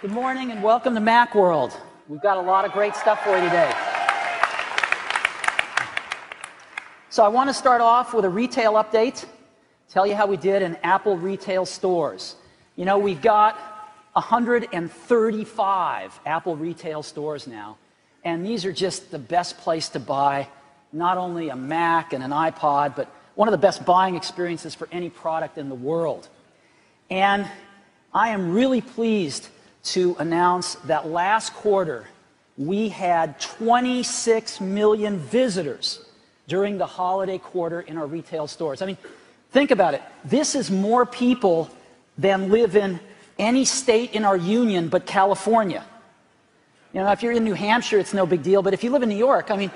Good morning and welcome to Macworld. We've got a lot of great stuff for you today. So I want to start off with a retail update, tell you how we did in Apple retail stores. You know, we've got 135 Apple retail stores now, and these are just the best place to buy not only a Mac and an iPod, but one of the best buying experiences for any product in the world. And I am really pleased to announce that last quarter we had 26 million visitors during the holiday quarter in our retail stores. I mean, think about it. This is more people than live in any state in our union but California. You know, if you're in New Hampshire, it's no big deal, but if you live in New York, I mean,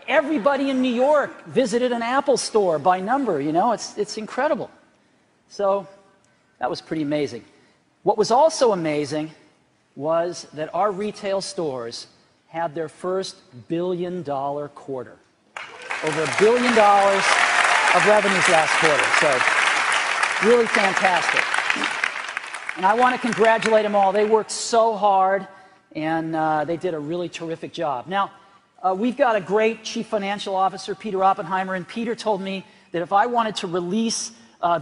everybody in New York visited an Apple store by number, you know, it's incredible. So that was pretty amazing. What was also amazing was that our retail stores had their first billion-dollar quarter. Over $1 billion of revenues last quarter, so really fantastic. And I want to congratulate them all. They worked so hard, and they did a really terrific job. Now, we've got a great Chief Financial Officer, Peter Oppenheimer, and Peter told me that if I wanted to release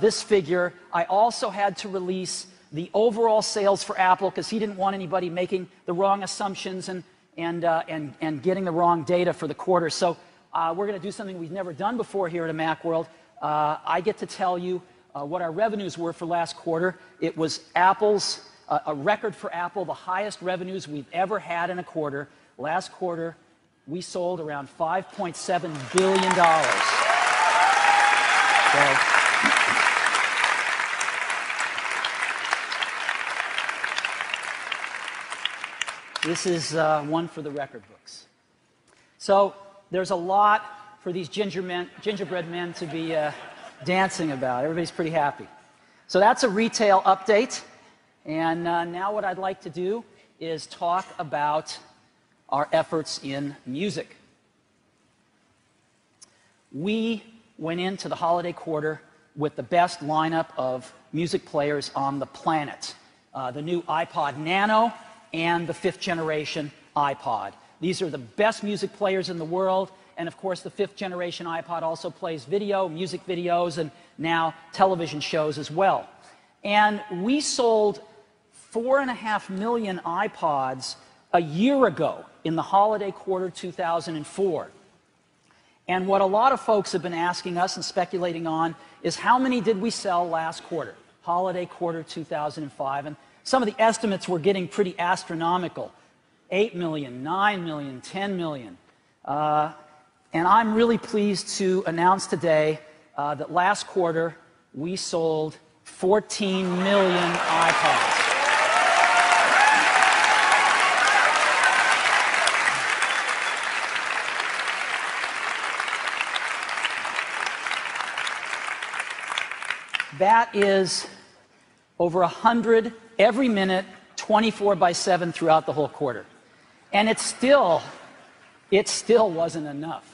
this figure, I also had to release the overall sales for Apple, because he didn't want anybody making the wrong assumptions and getting the wrong data for the quarter. So we're going to do something we've never done before here at Macworld. I get to tell you what our revenues were for last quarter. It was Apple's, a record for Apple, the highest revenues we've ever had in a quarter. Last quarter, we sold around $5.7 billion. So, this is one for the record books. So there's a lot for these gingerbread men to be dancing about. Everybody's pretty happy. So that's a retail update. And now what I'd like to do is talk about our efforts in music. We went into the holiday quarter with the best lineup of music players on the planet. The new iPod Nano and the 5th generation iPod. These are the best music players in the world, and of course the 5th generation iPod also plays video, music videos, and now television shows as well. And we sold 4.5 million iPods a year ago in the holiday quarter 2004. And what a lot of folks have been asking us and speculating on is how many did we sell last quarter, holiday quarter 2005? And some of the estimates were getting pretty astronomical. 8 million, 9 million, 10 million. And I'm really pleased to announce today that last quarter we sold 14 million iPods. That is over 100 every minute, 24/7 throughout the whole quarter. And it still wasn't enough.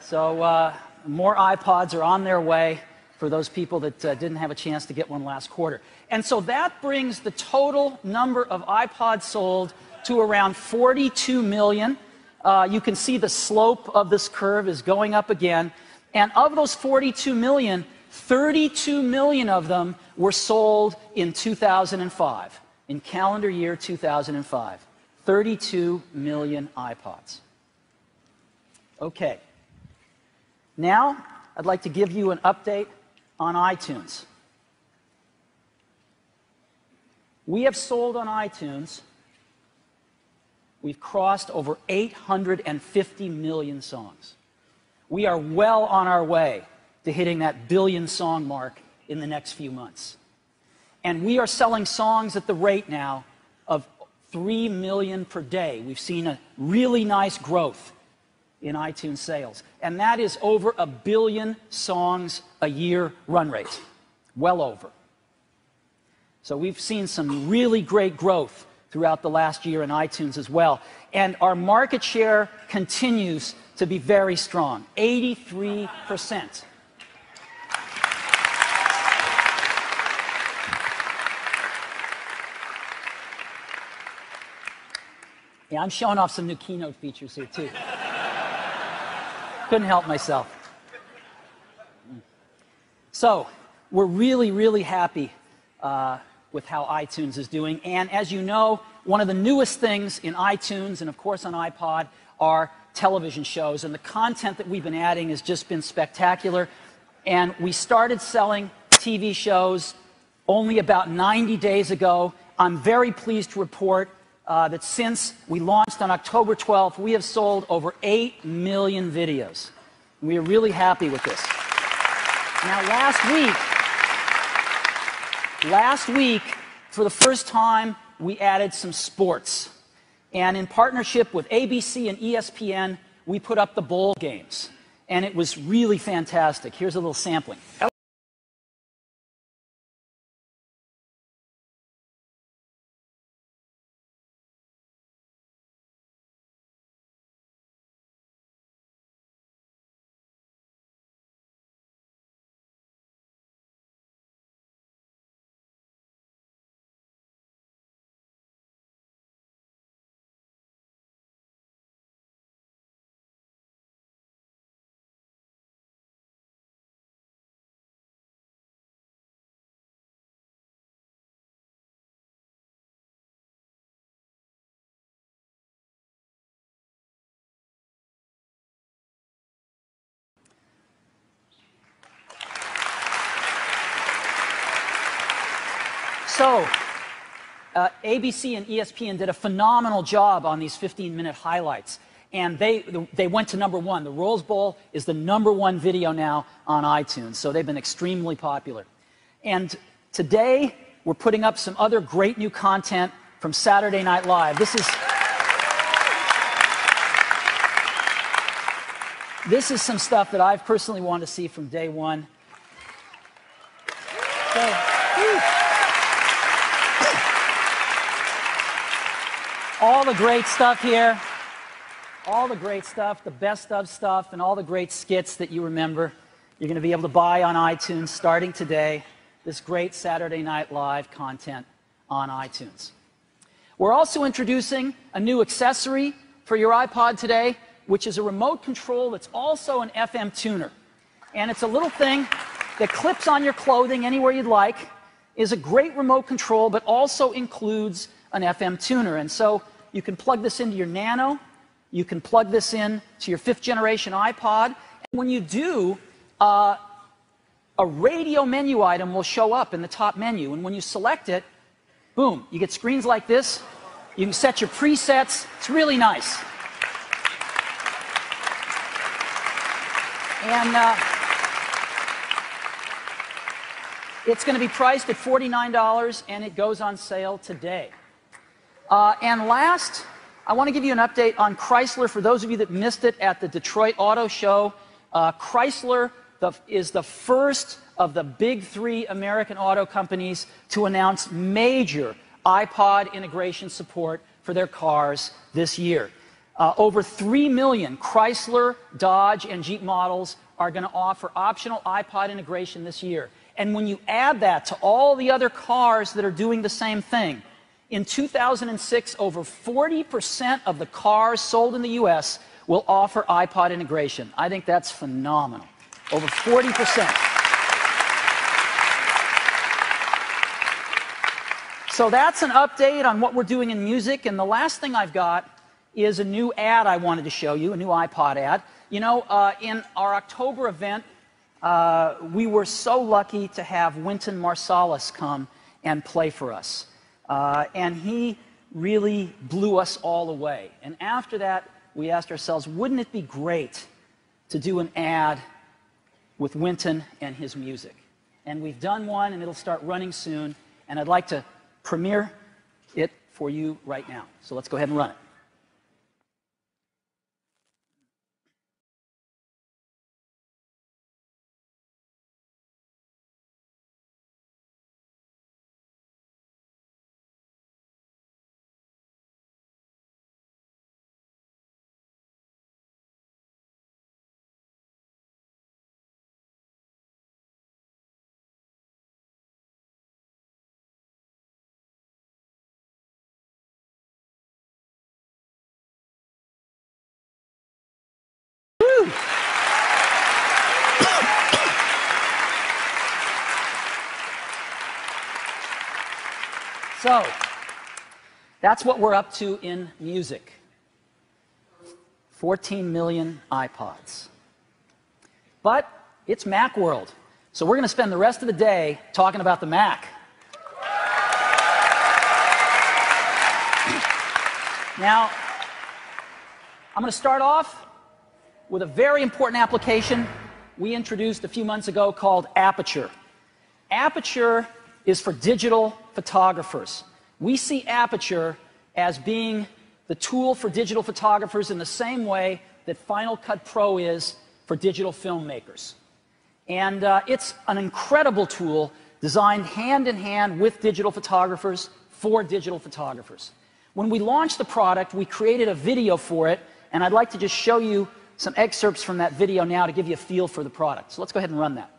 So more iPods are on their way for those people that didn't have a chance to get one last quarter. And so that brings the total number of iPods sold to around 42 million. You can see the slope of this curve is going up again. And of those 42 million, 32 million of them were sold in 2005, in calendar year 2005. 32 million iPods. Okay. Now, I'd like to give you an update on iTunes. We have sold on iTunes, we've crossed over 850 million songs. We are well on our way to hitting that billion song mark in the next few months. And we are selling songs at the rate now of 3 million per day. We've seen a really nice growth in iTunes sales. And that is over 1 billion songs a year run rate. Well over. So we've seen some really great growth throughout the last year in iTunes as well. And our market share continues to be very strong, 83%. Yeah, I'm showing off some new keynote features here, too. Couldn't help myself. So, we're really, really happy with how iTunes is doing. And as you know, one of the newest things in iTunes and, of course, on iPod are television shows. And the content that we've been adding has just been spectacular. And we started selling TV shows only about 90 days ago. I'm very pleased to report that since we launched on October 12th, we have sold over 8 million videos. We are really happy with this. Now, last week, for the first time, we added some sports. And in partnership with ABC and ESPN, we put up the bowl games. And it was really fantastic. Here's a little sampling. So, ABC and ESPN did a phenomenal job on these 15-minute highlights. And they went to #1. The Rose Bowl is the #1 video now on iTunes. So they've been extremely popular. And today, we're putting up some other great new content from Saturday Night Live. This is some stuff that I've personally wanted to see from day one. So, all the great stuff here, all the great stuff, the best of stuff, and all the great skits that you remember, you're going to be able to buy on iTunes starting today, this great Saturday Night Live content on iTunes. We're also introducing a new accessory for your iPod today, which is a remote control that's also an FM tuner. And it's a little thing that clips on your clothing anywhere you'd like, is a great remote control, but also includes an FM tuner. And so you can plug this into your Nano, you can plug this in to your 5th generation iPod, and when you do, a radio menu item will show up in the top menu, and when you select it, boom, you get screens like this. You can set your presets. It's really nice. And it's going to be priced at $49, and it goes on sale today. And last, I want to give you an update on Chrysler. For those of you that missed it at the Detroit Auto Show, Chrysler is the first of the big 3 American auto companies to announce major iPod integration support for their cars this year. Over 3 million Chrysler, Dodge, and Jeep models are going to offer optional iPod integration this year. And when you add that to all the other cars that are doing the same thing, in 2006, over 40% of the cars sold in the U.S. will offer iPod integration. I think that's phenomenal. Over 40%. So that's an update on what we're doing in music. And the last thing I've got is a new ad I wanted to show you, a new iPod ad. You know, in our October event, we were so lucky to have Wynton Marsalis come and play for us. And he really blew us all away. And after that, we asked ourselves, wouldn't it be great to do an ad with Wynton and his music? And we've done one, and it'll start running soon. And I'd like to premiere it for you right now. So let's go ahead and run it. So, that's what we're up to in music. 14 million iPods. But it's Macworld. So we're going to spend the rest of the day talking about the Mac. Now, I'm going to start off with a very important application we introduced a few months ago called Aperture. Aperture is for digital photographers. We see Aperture as being the tool for digital photographers in the same way that Final Cut Pro is for digital filmmakers. And it's an incredible tool designed hand in hand with digital photographers for digital photographers. When we launched the product, we created a video for it, and I'd like to just show you some excerpts from that video now to give you a feel for the product. So let's go ahead and run that.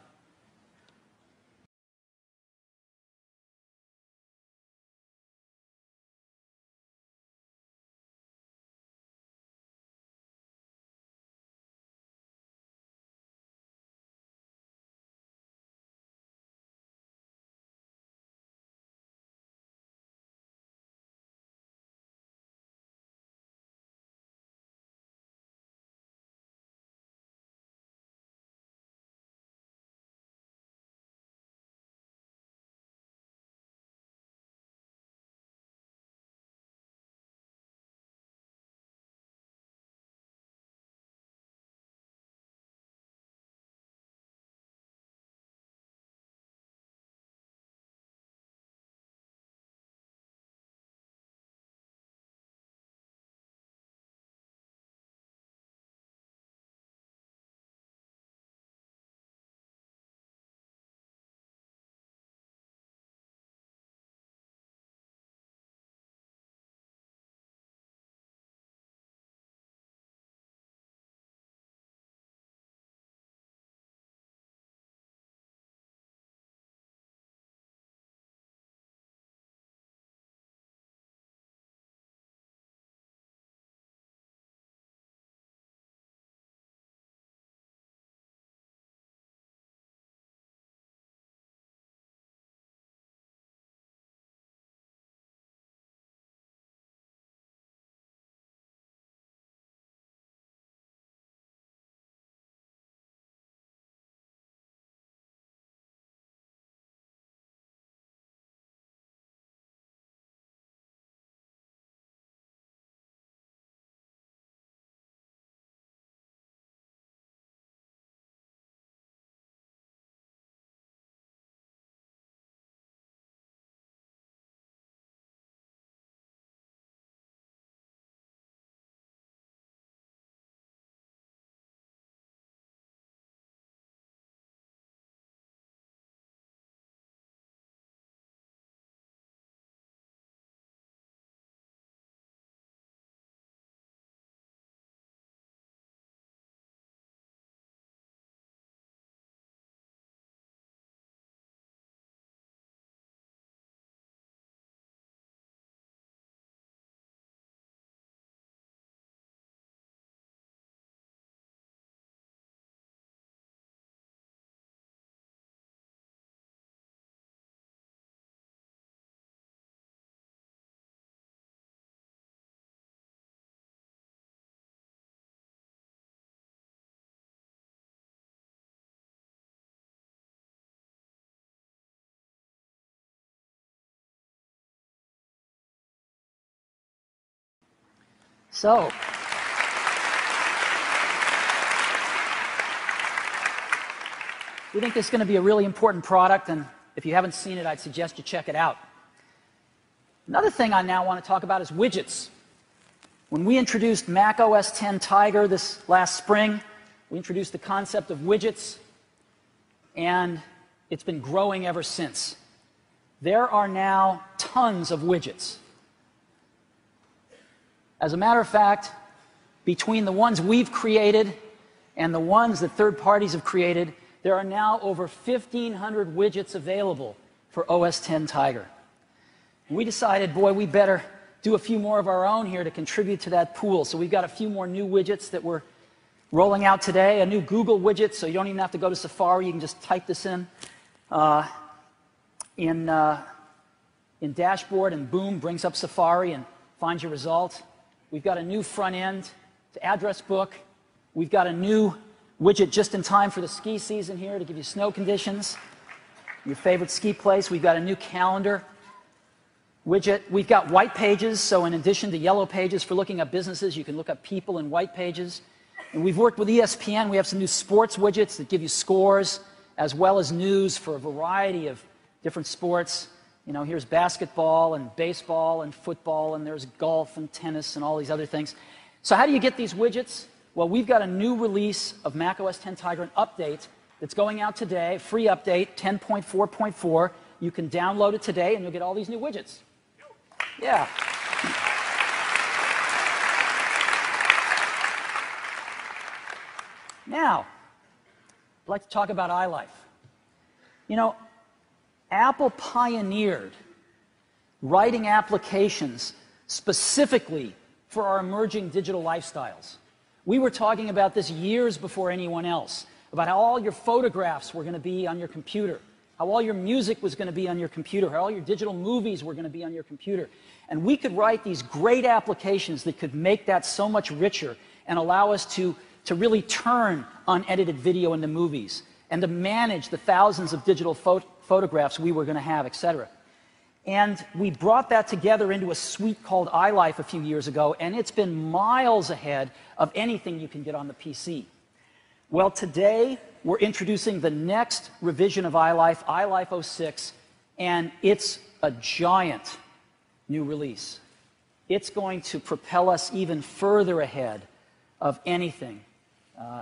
So, we think this is going to be a really important product, and if you haven't seen it, I'd suggest you check it out. Another thing I now want to talk about is widgets. When we introduced Mac OS X Tiger this last spring, we introduced the concept of widgets, and it's been growing ever since. There are now tons of widgets. As a matter of fact, between the ones we've created and the ones that third parties have created, there are now over 1,500 widgets available for OS X Tiger. And we decided, boy, we better do a few more of our own here to contribute to that pool. So we've got a few more new widgets that we're rolling out today, a new Google widget, so you don't even have to go to Safari. You can just type this in in Dashboard, and boom, brings up Safari and finds your result. We've got a new front end to Address Book. We've got a new widget just in time for the ski season here to give you snow conditions, your favorite ski place. We've got a new calendar widget. We've got white pages, so in addition to yellow pages for looking up businesses, you can look up people in white pages. And we've worked with ESPN. We have some new sports widgets that give you scores as well as news for a variety of different sports. You know, here's basketball and baseball and football, and there's golf and tennis and all these other things. So how do you get these widgets? Well, we've got a new release of macOS 10 Tiger, an update that's going out today, free update, 10.4.4. You can download it today, and you'll get all these new widgets. Yeah. Now, I'd like to talk about iLife. You know, Apple pioneered writing applications specifically for our emerging digital lifestyles. We were talking about this years before anyone else, about how all your photographs were going to be on your computer, how all your music was going to be on your computer, how all your digital movies were going to be on your computer. And we could write these great applications that could make that so much richer and allow us to really turn unedited video into movies and to manage the thousands of digital photographs we were going to have, etc. And we brought that together into a suite called iLife a few years ago, and it's been miles ahead of anything you can get on the PC. Well, today we're introducing the next revision of iLife, iLife 06, and it's a giant new release. It's going to propel us even further ahead of anything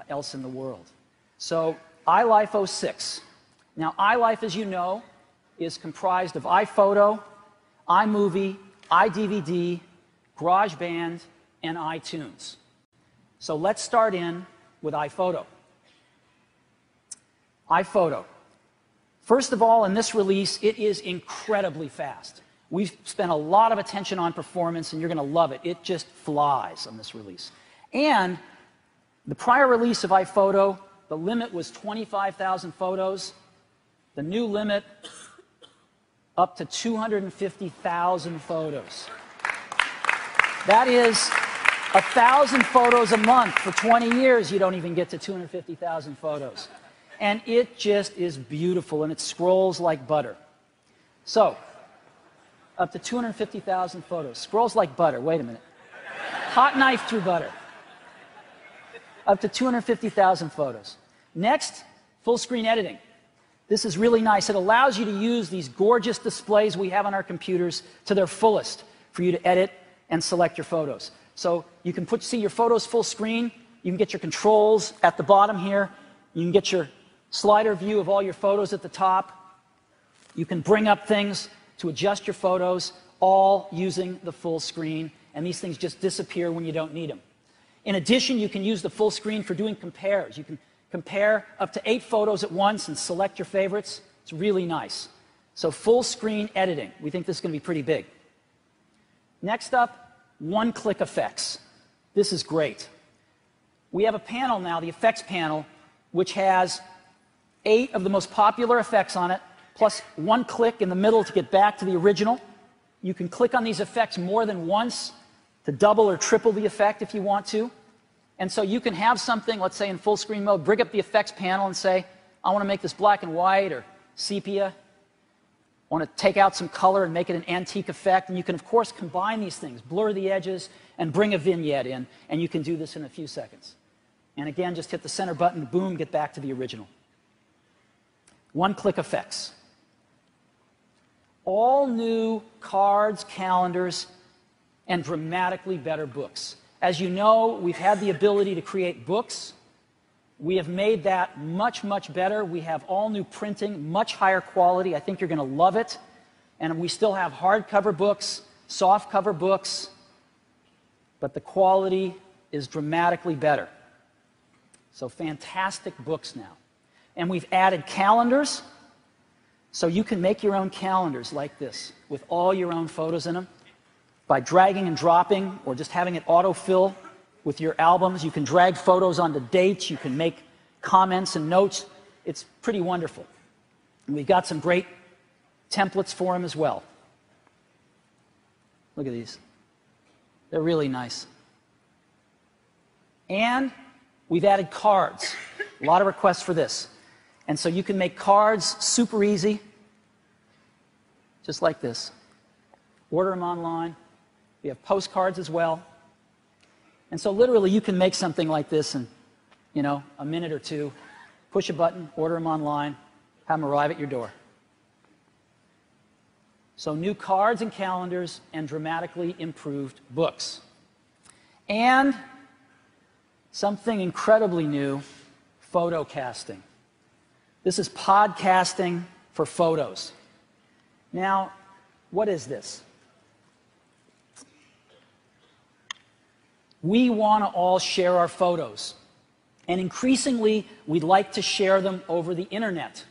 else in the world. So iLife 06. Now, iLife, as you know, is comprised of iPhoto, iMovie, iDVD, GarageBand, and iTunes. So let's start in with iPhoto. iPhoto. First of all, in this release, it is incredibly fast. We've spent a lot of attention on performance, and you're going to love it. It just flies on this release. And the prior release of iPhoto, the limit was 25,000 photos. The new limit, up to 250,000 photos. That is 1,000 photos a month. For 20 years, you don't even get to 250,000 photos. And it just is beautiful, and it scrolls like butter. So, up to 250,000 photos. Scrolls like butter. Wait a minute. Hot knife through butter. Up to 250,000 photos. Next, full screen editing. This is really nice. It allows you to use these gorgeous displays we have on our computers to their fullest for you to edit and select your photos. So you can see your photos full screen. You can get your controls at the bottom here. You can get your slider view of all your photos at the top. You can bring up things to adjust your photos, all using the full screen. And these things just disappear when you don't need them. In addition, you can use the full screen for doing compares. You can compare up to 8 photos at once and select your favorites. It's really nice. So full screen editing. We think this is going to be pretty big. Next up, one-click effects. This is great. We have a panel now, the effects panel, which has 8 of the most popular effects on it, plus one click in the middle to get back to the original. You can click on these effects more than once to double or triple the effect if you want to. And so you can have something, let's say in full screen mode, bring up the effects panel and say, I want to make this black and white or sepia. I want to take out some color and make it an antique effect. And you can, of course, combine these things, blur the edges, and bring a vignette in. And you can do this in a few seconds. And again, just hit the center button, boom, get back to the original. One-click effects. All new cards, calendars, and dramatically better books. As you know, we've had the ability to create books. We have made that much, much better. We have all new printing, much higher quality. I think you're going to love it. And we still have hardcover books, softcover books, but the quality is dramatically better. So fantastic books now. And we've added calendars, so you can make your own calendars like this with all your own photos in them. By dragging and dropping or just having it autofill with your albums. You can drag photos onto dates. You can make comments and notes. It's pretty wonderful. And we've got some great templates for them as well. Look at these. They're really nice. And we've added cards. A lot of requests for this. And so you can make cards super easy, just like this. Order them online. We have postcards as well. And so literally you can make something like this in, you know, a minute or two. Push a button, order them online, have them arrive at your door. So new cards and calendars and dramatically improved books. And something incredibly new, photocasting. This is podcasting for photos. Now, what is this? We want to all share our photos. And increasingly, we'd like to share them over the internet.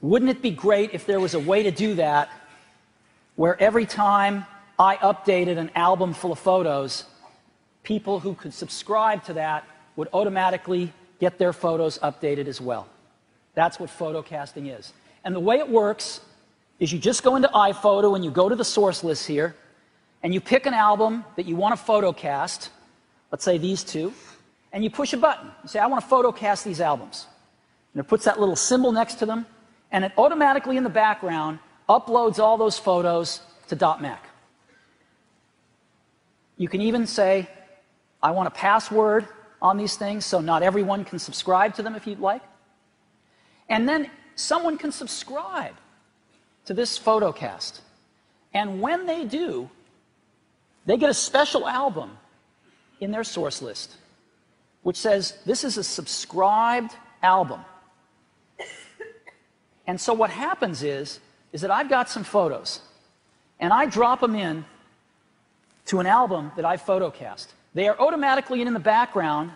Wouldn't it be great if there was a way to do that where every time I updated an album full of photos, people who could subscribe to that would automatically get their photos updated as well? That's what photocasting is. And the way it works is you just go into iPhoto and you go to the source list here, and you pick an album that you want to photocast, let's say these two, and you push a button. You say, I want to photocast these albums. And it puts that little symbol next to them, and it automatically in the background uploads all those photos to .mac. You can even say, I want a password on these things so not everyone can subscribe to them if you'd like. And then someone can subscribe to this photocast. And when they do, they get a special album in their source list, which says this is a subscribed album. And so what happens is that I've got some photos, and I drop them in to an album that I've photocast. They are automatically in the background,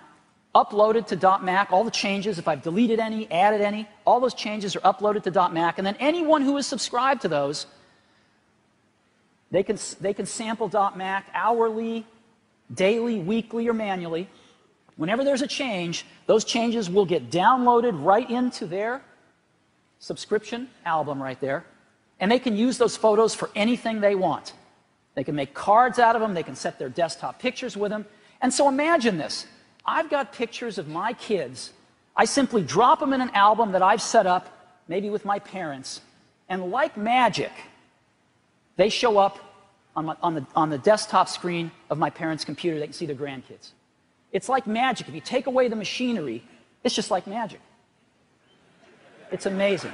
uploaded to .mac. All the changes, if I've deleted any, added any, all those changes are uploaded to .mac. And then anyone who is subscribed to those, they can sample .mac hourly, daily, weekly, or manually. Whenever there's a change, those changes will get downloaded right into their subscription album right there. And they can use those photos for anything they want. They can make cards out of them. They can set their desktop pictures with them. And so imagine this. I've got pictures of my kids. I simply drop them in an album that I've set up, maybe with my parents. And like magic, they show up on the desktop screen of my parents' computer. They can see their grandkids. It's like magic. If you take away the machinery, it's just like magic. It's amazing.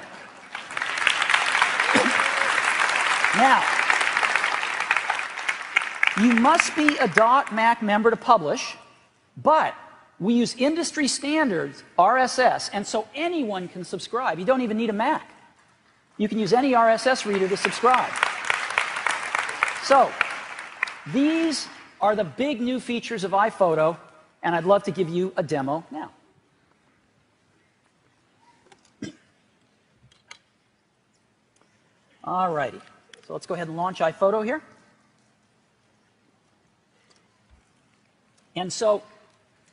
Now, you must be a .mac member to publish, but we use industry standards, RSS, and so anyone can subscribe. You don't even need a Mac. You can use any RSS reader to subscribe. So, these are the big new features of iPhoto, and I'd love to give you a demo now. All righty. So let's go ahead and launch iPhoto here. And so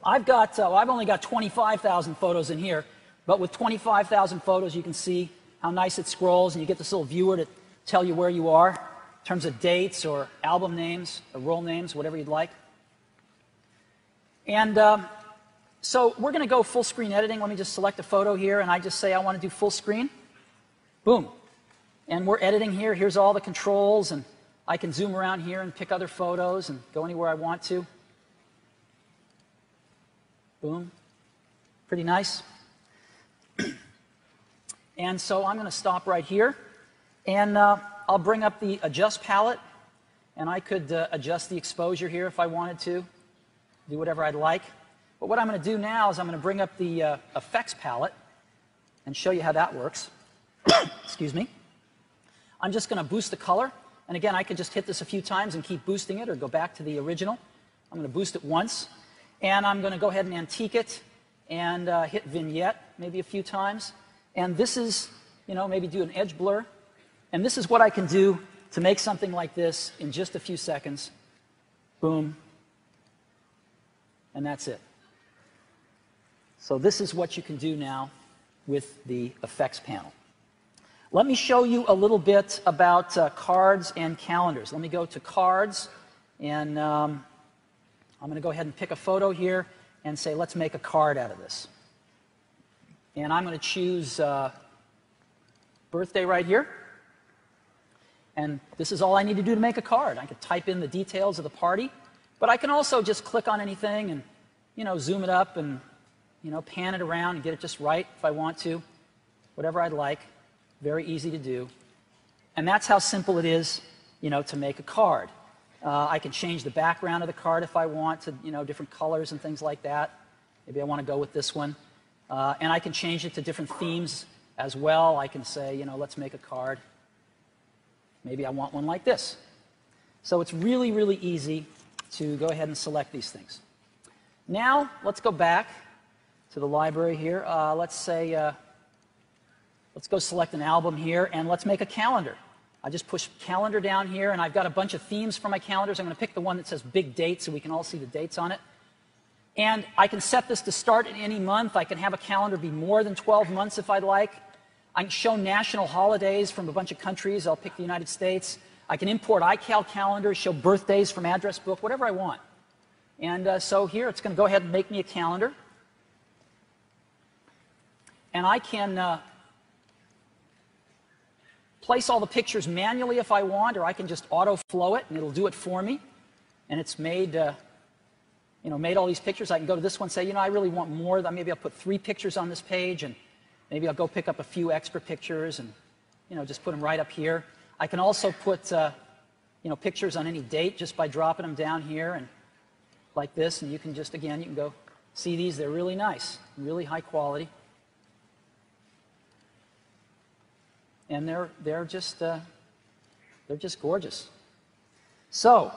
I've only got 25,000 photos in here, but with 25,000 photos, you can see how nice it scrolls, and you get this little viewer to tell you where you are in terms of dates or album names or role names, whatever you'd like. And so we're going to go full screen editing. Let me just select a photo here, and I just say I want to do full screen. Boom. And we're editing here. Here's all the controls, and I can zoom around here and pick other photos and go anywhere I want to. Boom. Pretty nice. And so I'm going to stop right here, and I'll bring up the Adjust palette, and I could adjust the exposure here if I wanted to, do whatever I'd like. But what I'm going to do now is I'm going to bring up the Effects palette and show you how that works. Excuse me. I'm just going to boost the color, and again, I can just hit this a few times and keep boosting it or go back to the original. I'm going to boost it once, and I'm going to go ahead and antique it and hit Vignette maybe a few times. And this is, you know, maybe do an edge blur. And this is what I can do to make something like this in just a few seconds. Boom. And that's it. So this is what you can do now with the Effects panel. let me show you a little bit about cards and calendars. Let me go to cards, and I'm going to go ahead and pick a photo here and say, let's make a card out of this. And I'm going to choose birthday right here. And this is all I need to do to make a card. I can type in the details of the party, but I can also just click on anything and, zoom it up and, pan it around and get it just right if I want to, whatever I'd like. Very easy to do. And that's how simple it is, to make a card. I can change the background of the card if I want to, different colors and things like that. Maybe I want to go with this one. And I can change it to different themes as well. I can say, let's make a card. Maybe I want one like this. So it's really, really easy to go ahead and select these things. Now, let's go back to the library here. Let's say, let's go select an album here, and let's make a calendar. I just push calendar down here, and I've got a bunch of themes for my calendars. I'm going to pick the one that says big date so we can all see the dates on it. And I can set this to start in any month. I can have a calendar be more than 12 months if I'd like. I can show national holidays from a bunch of countries. I'll pick the United States. I can import iCal calendars, show birthdays from address book, whatever I want. And so here, it's going to go ahead and make me a calendar. And I can place all the pictures manually if I want, or I can just auto-flow it, and it'll do it for me. And it's made, made all these pictures. I can go to this one and say, I really want more. Maybe I'll put 3 pictures on this page, and maybe I'll go pick up a few extra pictures and, just put them right up here. I can also put, pictures on any date just by dropping them down here and like this. And you can just, again, you can go see these. They're really nice, really high quality. And they're just gorgeous. So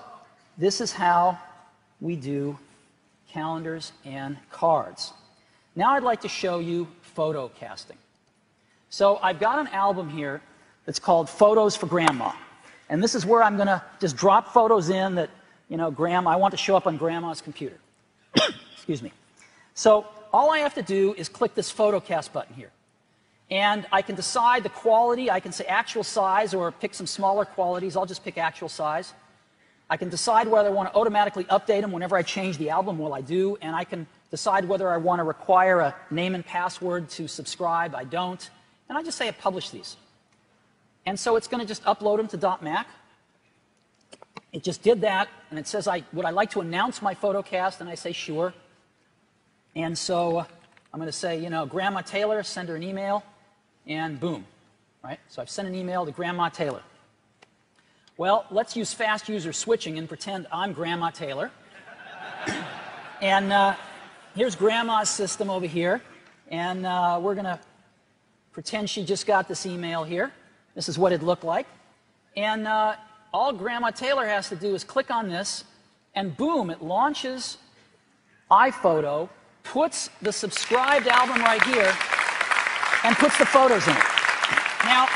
this is how we do calendars and cards. Now I'd like to show you photo casting. So I've got an album here that's called Photos for Grandma. And this is where I'm going to just drop photos in that, I want to show up on Grandma's computer. Excuse me. So all I have to do is click this photocast button here. And I can decide the quality. I can say actual size or pick some smaller qualities. I'll just pick actual size. I can decide whether I want to automatically update them whenever I change the album. Well, I do. And I can decide whether I want to require a name and password to subscribe. I don't. And I just say I publish these. And so it's going to just upload them to .mac. It just did that. And it says, would I like to announce my photocast? And I say, sure. And so I'm going to say, Grandma Taylor, send her an email. And boom. Right? So I've sent an email to Grandma Taylor. Well, let's use fast user switching and pretend I'm Grandma Taylor. And here's Grandma's system over here. And we're going to pretend she just got this email here. This is what it looked like. And all Grandma Taylor has to do is click on this, and boom, it launches iPhoto, puts the subscribed album right here, and puts the photos in it. Now,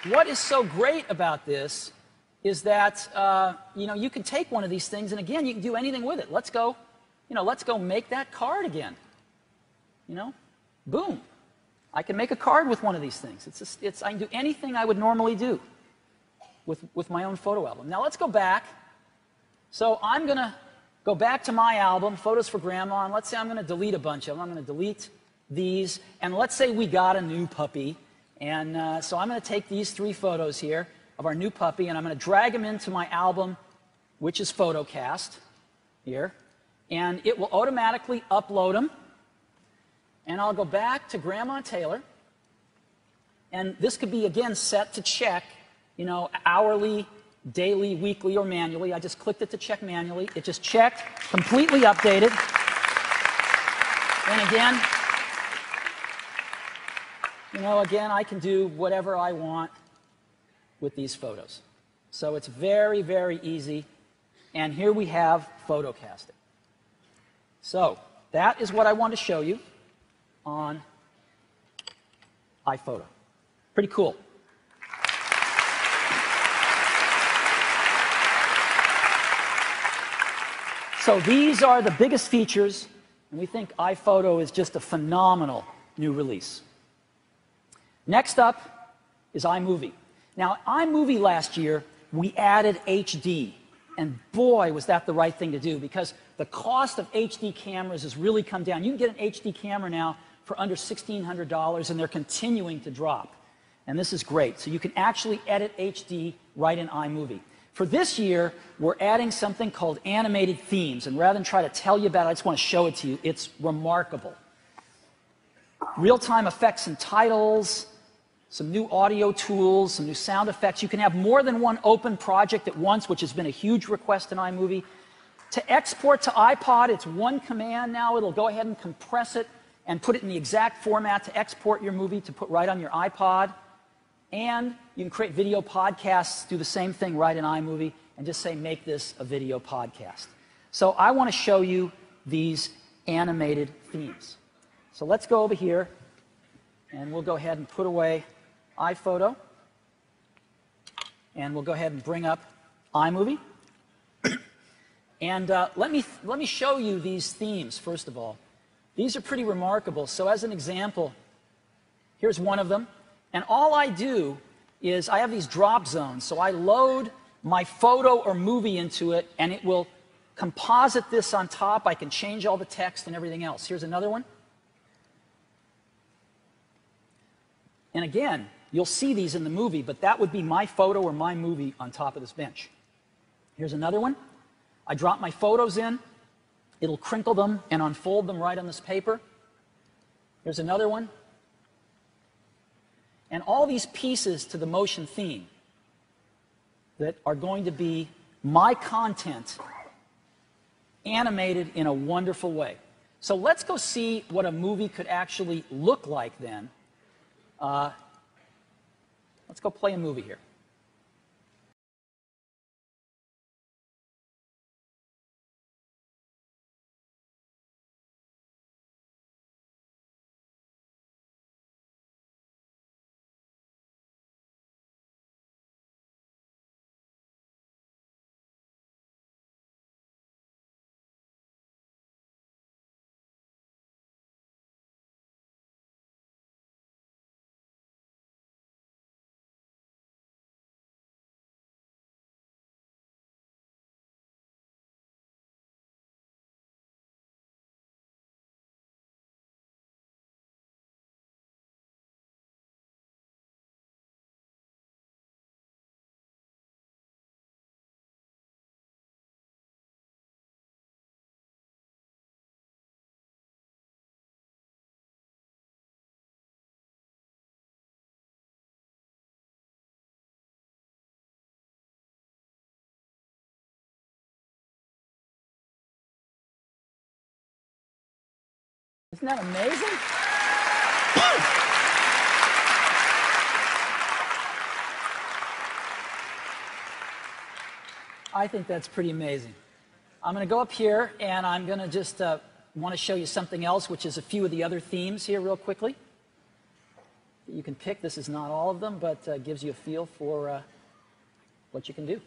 what is so great about this is that you can take one of these things, and again, you can do anything with it. Let's go make that card again. Boom. I can make a card with one of these things. I can do anything I would normally do with my own photo album. Now let's go back. So I'm going to go back to my album, Photos for Grandma, and let's say I'm going to delete a bunch of them. I'm going to delete these, and let's say we got a new puppy. And so I'm going to take these 3 photos here of our new puppy, and I'm going to drag them into my album, which is Photocast here. And it will automatically upload them. And I'll go back to Grandma Taylor. And this could be, again, set to check, hourly, daily, weekly, or manually. I just clicked it to check manually. It just checked, completely updated. And again, I can do whatever I want with these photos. So it's very, very easy. And here we have photocasting. So that is what I want to show you on iPhoto. Pretty cool. So these are the biggest features, and we think iPhoto is just a phenomenal new release. Next up is iMovie. Now, iMovie last year, we added HD. And boy, was that the right thing to do, because the cost of HD cameras has really come down. You can get an HD camera now for under $1,600, and they're continuing to drop. And this is great. So you can actually edit HD right in iMovie. For this year, we're adding something called animated themes. And rather than try to tell you about it, I just want to show it to you. It's remarkable. Real-time effects and titles, some new audio tools, some new sound effects. You can have more than one open project at once, which has been a huge request in iMovie. To export to iPod, it's one command now. It'll go ahead and compress it and put it in the exact format to export your movie to put right on your iPod. And you can create video podcasts, do the same thing right in iMovie, and just say, make this a video podcast. So I want to show you these animated themes. So let's go over here, and we'll go ahead and put away iPhoto, and we'll go ahead and bring up iMovie. And let me show you these themes, first of all. These are pretty remarkable. So as an example, here's one of them. And all I do is I have these drop zones. So I load my photo or movie into it, and it will composite this on top. I can change all the text and everything else. Here's another one. And again, you'll see these in the movie, but that would be my photo or my movie on top of this bench. Here's another one. I drop my photos in. It'll crinkle them and unfold them right on this paper. Here's another one. And all these pieces to the motion theme that are going to be my content animated in a wonderful way. So let's go see what a movie could actually look like then. Let's go play a movie here. Isn't that amazing? I think that's pretty amazing. I'm going to go up here, and I'm going to just want to show you something else, which is a few of the other themes here real quickly. You can pick. This is not all of them, but gives you a feel for what you can do.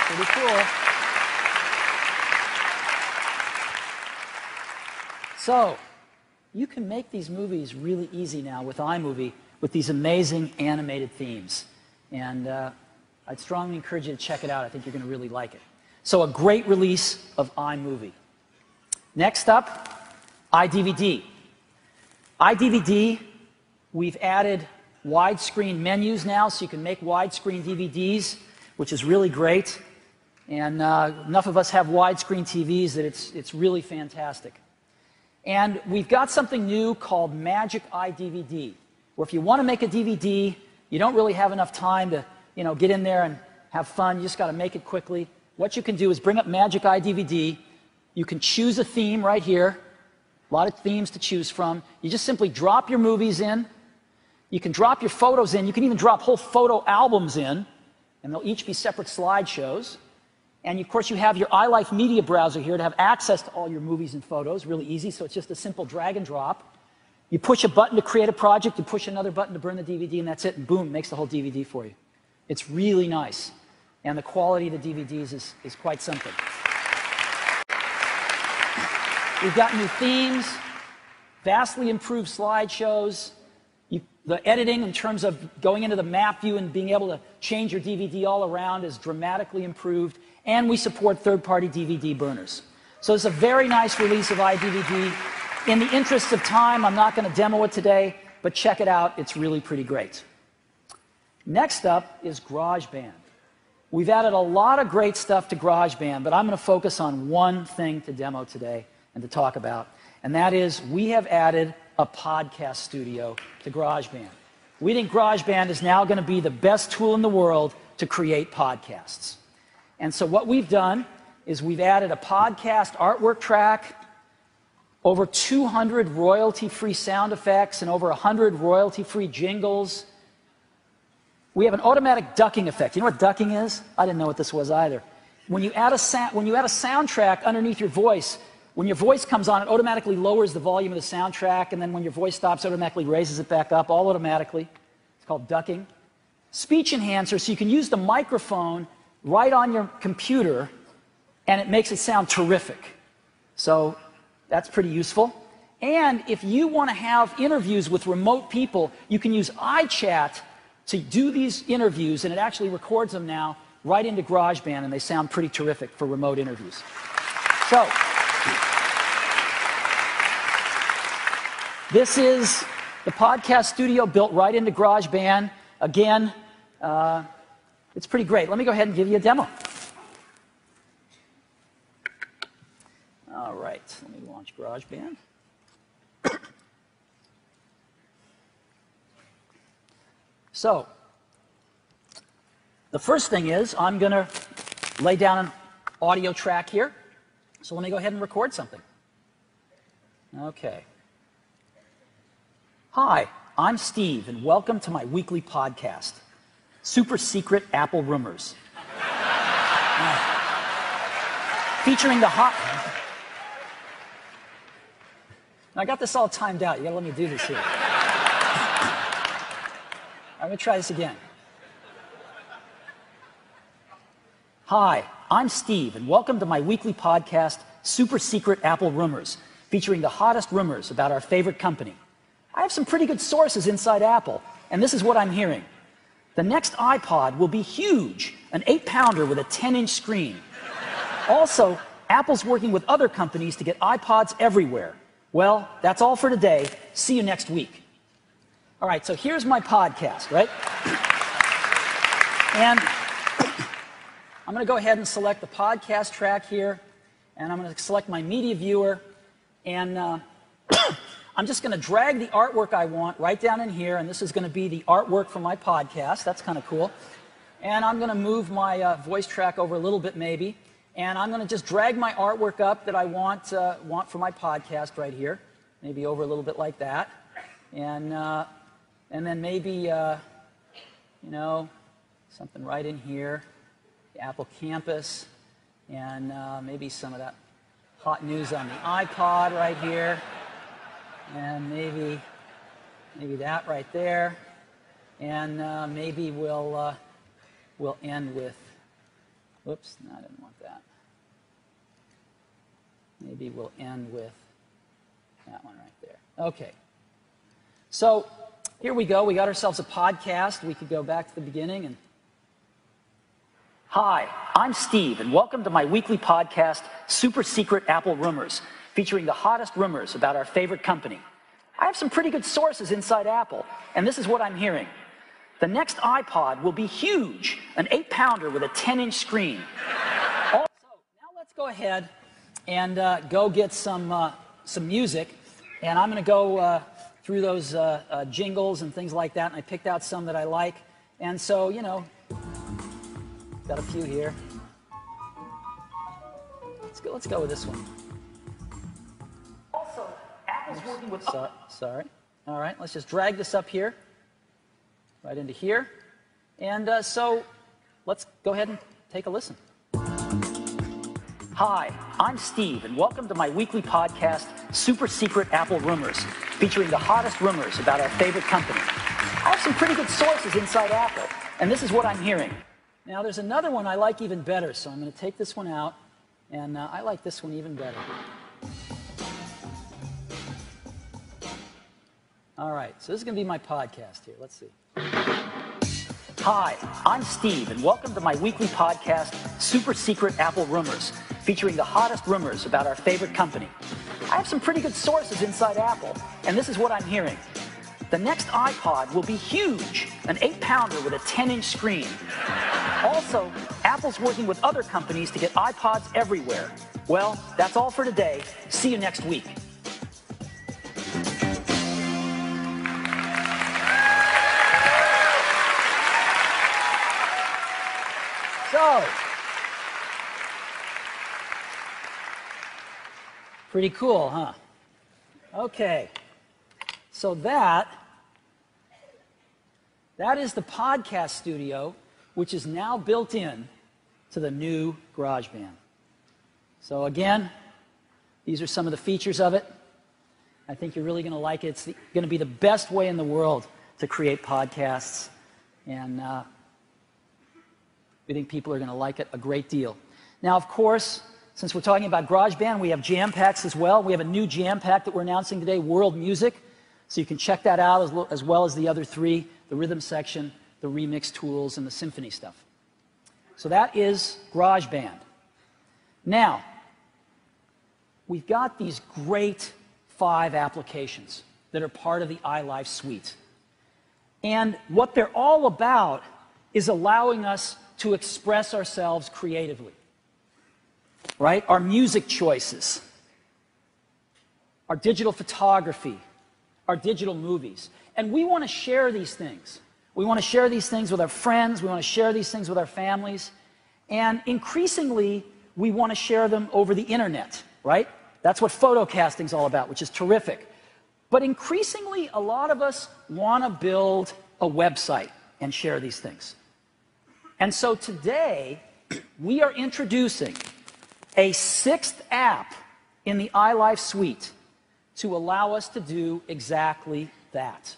Pretty cool. So, you can make these movies really easy now with iMovie with these amazing animated themes. And I'd strongly encourage you to check it out. I think you're going to really like it. So, a great release of iMovie. Next up, iDVD. iDVD, we've added widescreen menus now, so you can make widescreen DVDs, which is really great. And enough of us have widescreen TVs that it's really fantastic. And we've got something new called Magic iDVD, where if you want to make a DVD, you don't really have enough time to get in there and have fun. You just got to make it quickly. What you can do is bring up Magic iDVD. You can choose a theme right here. A lot of themes to choose from. You just simply drop your movies in. You can drop your photos in. You can even drop whole photo albums in, and they'll each be separate slideshows. And of course, you have your iLife media browser here to have access to all your movies and photos. Really easy, so it's just a simple drag and drop. You push a button to create a project, you push another button to burn the DVD, and that's it, and boom, makes the whole DVD for you. It's really nice. And the quality of the DVDs is quite something. We've got new themes, vastly improved slideshows. The editing in terms of going into the map view and being able to change your DVD all around is dramatically improved. And we support third-party DVD burners. So it's a very nice release of iDVD. In the interest of time, I'm not going to demo it today, but check it out. It's really pretty great. Next up is GarageBand. We've added a lot of great stuff to GarageBand, but I'm going to focus on one thing to demo today and to talk about, and that is we have added a podcast studio to GarageBand. We think GarageBand is now going to be the best tool in the world to create podcasts. And so what we've done is we've added a podcast artwork track, over 200 royalty-free sound effects, and over 100 royalty-free jingles. We have an automatic ducking effect. You know what ducking is? I didn't know what this was either. When you add a soundtrack underneath your voice, when your voice comes on, it automatically lowers the volume of the soundtrack, and then when your voice stops, it automatically raises it back up, all automatically. It's called ducking. Speech enhancer, so you can use the microphone right on your computer, and it makes it sound terrific. So that's pretty useful. And if you want to have interviews with remote people, you can use iChat to do these interviews, and it actually records them now right into GarageBand, and they sound pretty terrific for remote interviews. So this is the podcast studio built right into GarageBand. Again, it's pretty great. Let me go ahead and give you a demo. All right, let me launch GarageBand. So, the first thing is I'm going to lay down an audio track here. So let me go ahead and record something. Okay. Hi, I'm Steve, and welcome to my weekly podcast, Super Secret Apple Rumors. Featuring the hot... I got this all timed out. You got to let me do this here. I'm going to try this again. Hi, I'm Steve, and welcome to my weekly podcast, Super Secret Apple Rumors, featuring the hottest rumors about our favorite company. I have some pretty good sources inside Apple, and this is what I'm hearing. The next iPod will be huge, an 8-pounder with a 10-inch screen. Also, Apple's working with other companies to get iPods everywhere. Well, that's all for today. See you next week. All right, so here's my podcast, right? And I'm going to go ahead and select the podcast track here, and I'm going to select my media viewer, and I'm just going to drag the artwork I want right down in here, and this is going to be the artwork for my podcast. That's kind of cool. And I'm going to move my voice track over a little bit maybe, and I'm going to just drag my artwork up that I want for my podcast right here, maybe over a little bit like that, and then maybe, you know, something right in here, the Apple Campus, and maybe some of that hot news on the iPod right here. And maybe that right there, and maybe we'll end with. Whoops, no, I didn't want that. Maybe we'll end with that one right there. Okay. So here we go. We got ourselves a podcast. We could go back to the beginning and. Hi, I'm Steve, and welcome to my weekly podcast, Super Secret Apple Rumors, featuring the hottest rumors about our favorite company. I have some pretty good sources inside Apple, and this is what I'm hearing. The next iPod will be huge, an 8-pounder with a 10-inch screen. Also, now let's go ahead and go get some music, and I'm going to go through those jingles and things like that, and I picked out some that I like. And so, you know, got a few here. Let's go with this one. Also, Apple's working with... Sorry. All right, let's just drag this up here, right into here. And so let's go ahead and take a listen. Hi, I'm Steve, and welcome to my weekly podcast, Super Secret Apple Rumors, featuring the hottest rumors about our favorite company. I have some pretty good sources inside Apple, and this is what I'm hearing. Now, there's another one I like even better, so I'm going to take this one out, and I like this one even better. All right, so this is going to be my podcast here. Let's see. Hi, I'm Steve, and welcome to my weekly podcast, Super Secret Apple Rumors, featuring the hottest rumors about our favorite company. I have some pretty good sources inside Apple, and this is what I'm hearing. The next iPod will be huge, an 8-pounder with a 10-inch screen. Also, Apple's working with other companies to get iPods everywhere. Well, that's all for today. See you next week. So, pretty cool, huh? Okay, so that is the podcast studio, which is now built in to the new GarageBand. So again, these are some of the features of it. I think you're really going to like it. It's going to be the best way in the world to create podcasts, and we think people are going to like it a great deal. Now, of course, since we're talking about GarageBand, we have jam packs as well. We have a new jam pack that we're announcing today, World Music. So you can check that out as well as the other three, the rhythm section, the remix tools, and the symphony stuff. So that is GarageBand. Now, we've got these great 5 applications that are part of the iLife suite. And what they're all about is allowing us to express ourselves creatively, right? Our music choices, our digital photography, our digital movies. And we want to share these things. We want to share these things with our friends. We want to share these things with our families. And increasingly, we want to share them over the internet, right? That's what photocasting is all about, which is terrific. But increasingly, a lot of us want to build a website and share these things. And so today, we are introducing a 6th app in the iLife suite to allow us to do exactly that.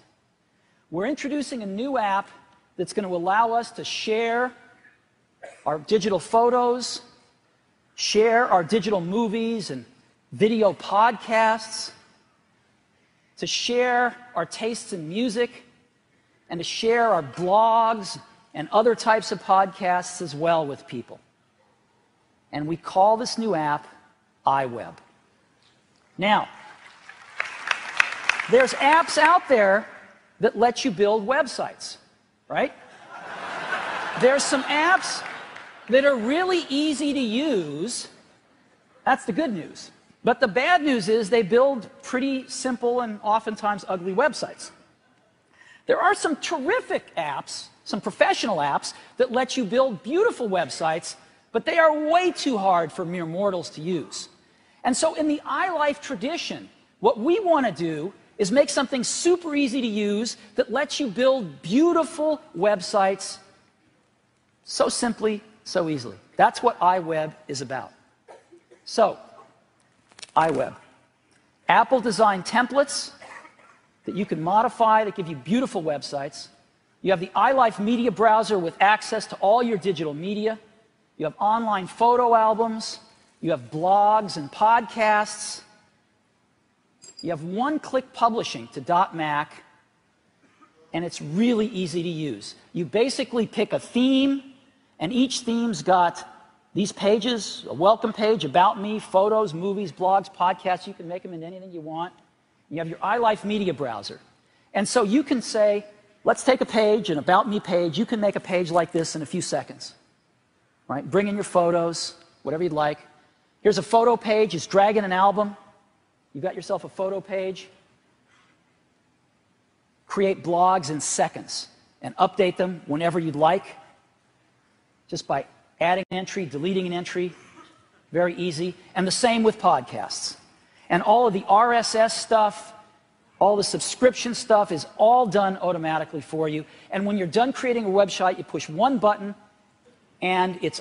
We're introducing a new app that's going to allow us to share our digital photos, share our digital movies and video podcasts, to share our tastes in music, and to share our blogs and other types of podcasts as well with people. And we call this new app iWeb. Now, there's apps out there that let you build websites, right? There's some apps that are really easy to use. That's the good news. But the bad news is they build pretty simple and oftentimes ugly websites. There are some terrific apps, some professional apps, that let you build beautiful websites, but they are way too hard for mere mortals to use. And so in the iLife tradition, what we want to do is make something super easy to use that lets you build beautiful websites so simply, so easily. That's what iWeb is about. So, iWeb. Apple designed templates that you can modify that give you beautiful websites. You have the iLife media browser with access to all your digital media. You have online photo albums. You have blogs and podcasts. You have one-click publishing to .Mac, and it's really easy to use. You basically pick a theme, and each theme's got These pages, a welcome page, about me, photos, movies, blogs, podcasts, you can make them into anything you want. You have your iLife media browser. And so you can say, let's take a page, an about me page. You can make a page like this in a few seconds. Right? Bring in your photos, whatever you'd like. Here's a photo page. Just drag in an album. You've got yourself a photo page. Create blogs in seconds and update them whenever you'd like, just by adding an entry, deleting an entry. Very easy. And the same with podcasts. And all of the RSS stuff, all the subscription stuff is all done automatically for you. And when you're done creating a website, you push one button, and it's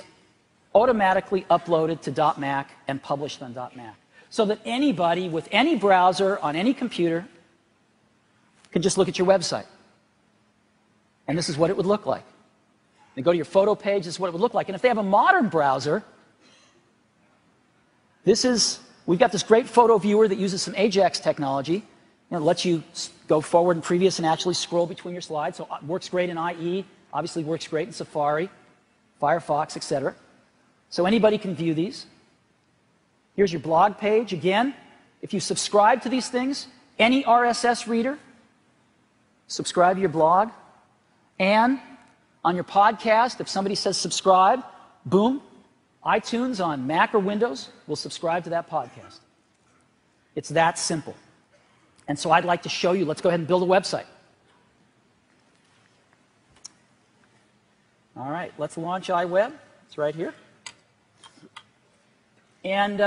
automatically uploaded to .Mac and published on .Mac. So that anybody with any browser on any computer can just look at your website. And this is what it would look like. They go to your photo page, this is what it would look like. And if they have a modern browser, we've got this great photo viewer that uses some Ajax technology. It lets you go forward and previous and actually scroll between your slides. So it works great in IE, obviously works great in Safari, Firefox, etc. So anybody can view these. Here's your blog page. Again, if you subscribe to these things, any RSS reader, subscribe to your blog. And on your podcast, if somebody says subscribe, boom, iTunes on Mac or Windows will subscribe to that podcast. It's that simple. And so I'd like to show you, let's go ahead and build a website. All right, let's launch iWeb. It's right here. And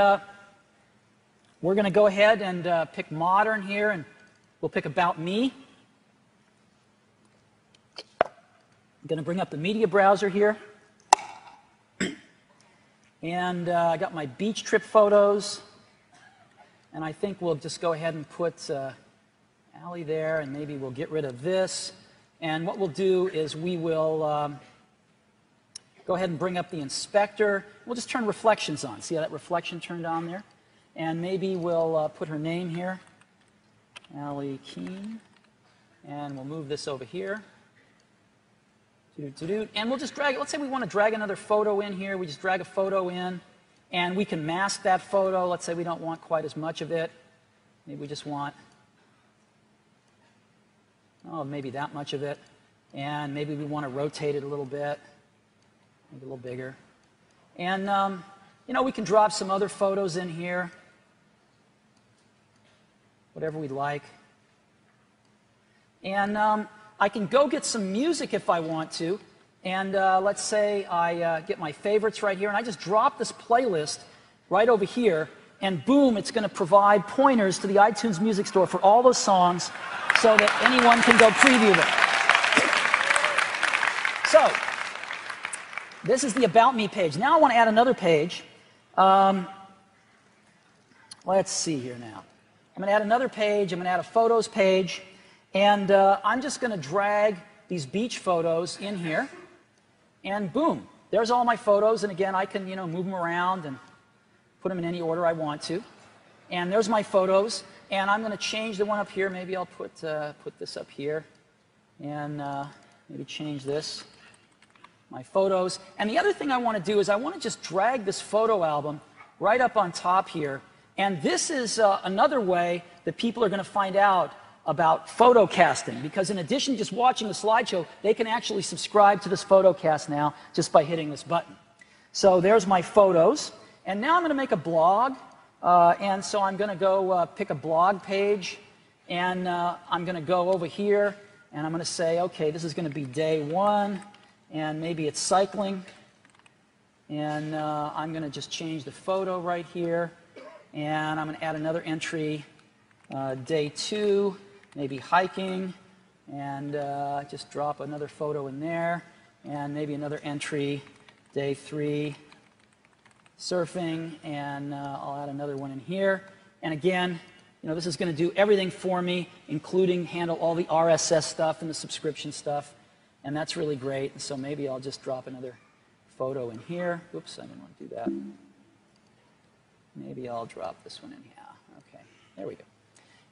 we're going to go ahead and pick modern here, and we'll pick about me. I'm going to bring up the media browser here. And I got my beach trip photos. And I think we'll just go ahead and put Allie there, and maybe we'll get rid of this. And what we'll do is we will go ahead and bring up the inspector. We'll just turn reflections on. See how that reflection turned on there? And maybe we'll put her name here, Allie Keene. And we'll move this over here. And we'll just drag it. Let's say we want to drag another photo in here. We just drag a photo in, and we can mask that photo. Let's say we don't want quite as much of it. Maybe we just want, maybe that much of it. And maybe we want to rotate it a little bit, maybe a little bigger. And, we can drop some other photos in here, whatever we'd like. And I can go get some music if I want to, and let's say I get my favorites right here, and I just drop this playlist right over here, and boom, it's going to provide pointers to the iTunes Music Store for all those songs so that anyone can go preview them. So, this is the About Me page. Now I want to add another page. Let's see here now. I'm going to add another page. I'm going to add a photos page. And I'm just going to drag these beach photos in here, and boom, there's all my photos. And again, I can move them around and put them in any order I want to. And there's my photos, and I'm going to change the one up here. Maybe I'll put this up here, and maybe change this, my photos. And the other thing I want to do is I want to just drag this photo album right up on top here. And this is another way that people are going to find out about photo casting, because in addition to just watching the slideshow, they can actually subscribe to this photo cast now just by hitting this button. So there's my photos, and now I'm going to make a blog, and so I'm going to go pick a blog page, and I'm going to go over here, and I'm going to say, okay, this is going to be day 1, and maybe it's cycling, and I'm going to just change the photo right here, and I'm going to add another entry, day 2, maybe hiking, and just drop another photo in there, and maybe another entry, day 3, surfing, and I'll add another one in here. And again, this is going to do everything for me, including handle all the RSS stuff and the subscription stuff, and that's really great. And so maybe I'll just drop another photo in here. Oops, I didn't want to do that. Maybe I'll drop this one in here. Okay, there we go.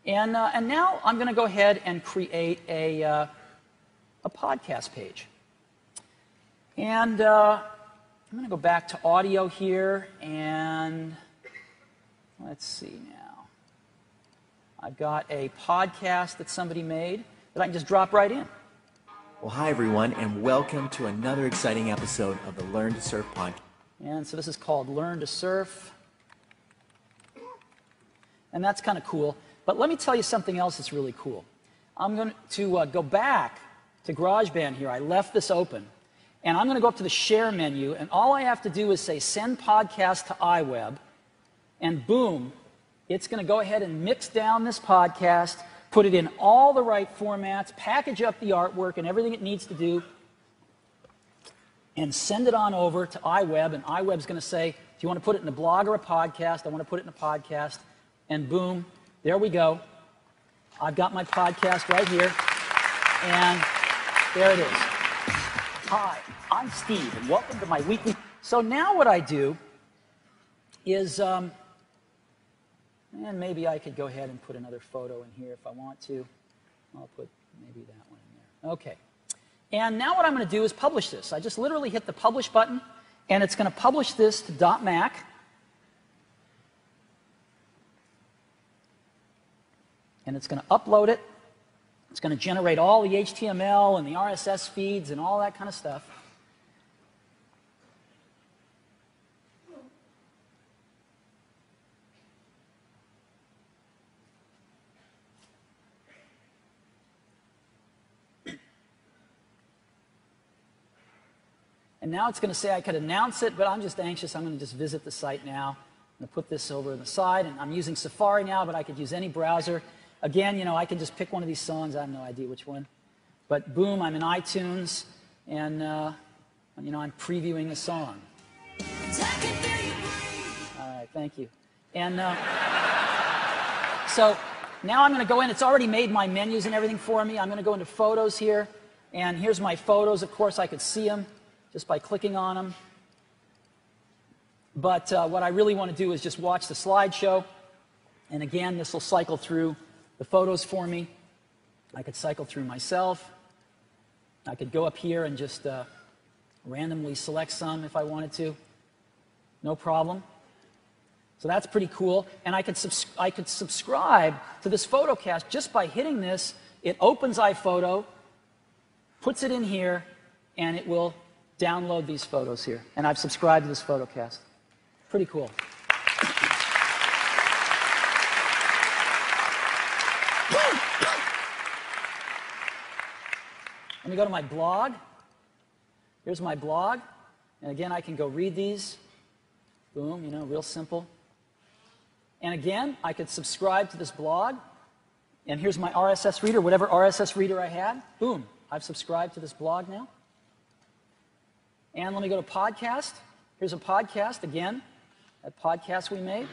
And now I'm going to go ahead and create a podcast page. And I'm going to go back to audio here, and let's see now. I've got a podcast that somebody made that I can just drop right in. Well, hi everyone, and welcome to another exciting episode of the Learn to Surf podcast. And so this is called Learn to Surf. And that's kind of cool. But let me tell you something else that's really cool. I'm going to go back to GarageBand here. I left this open. And I'm going to go up to the Share menu, and all I have to do is say Send Podcast to iWeb, and boom, it's going to go ahead and mix down this podcast, put it in all the right formats, package up the artwork and everything it needs to do, and send it on over to iWeb, and iWeb's going to say, do you want to put it in a blog or a podcast? I want to put it in a podcast. And boom, there we go. I've got my podcast right here, and there it is. Hi, I'm Steve, and welcome to my weekly. So now what I do is, and maybe I could go ahead and put another photo in here if I want to. I'll put maybe that one in there. Okay. And now what I'm going to do is publish this. I just literally hit the publish button, and it's going to publish this to .mac. And it's going to upload it. It's going to generate all the HTML and the RSS feeds and all that kind of stuff. And now it's going to say I could announce it, but I'm just anxious. I'm going to just visit the site now. I'm going to put this over on the side, and I'm using Safari now, but I could use any browser. Again, you know, I can just pick one of these songs. I have no idea which one. But boom, I'm in iTunes, and, you know, I'm previewing the song. All right, thank you. And so now I'm going to go in. It's already made my menus and everything for me. I'm going to go into Photos here, and here's my photos. Of course, I could see them just by clicking on them. But what I really want to do is just watch the slideshow. And again, this will cycle through the photos for me. I could cycle through myself. I could go up here and just randomly select some if I wanted to. No problem. So that's pretty cool. And I could subscribe to this photocast just by hitting this. It opens iPhoto, puts it in here, and it will download these photos here. And I've subscribed to this photocast. Pretty cool. Let me go to my blog. Here's my blog. And again, I can go read these. Boom, you know, real simple. And again, I could subscribe to this blog. And here's my RSS reader, whatever RSS reader I had. Boom, I've subscribed to this blog now. And let me go to podcast. Here's a podcast again, that podcast we made.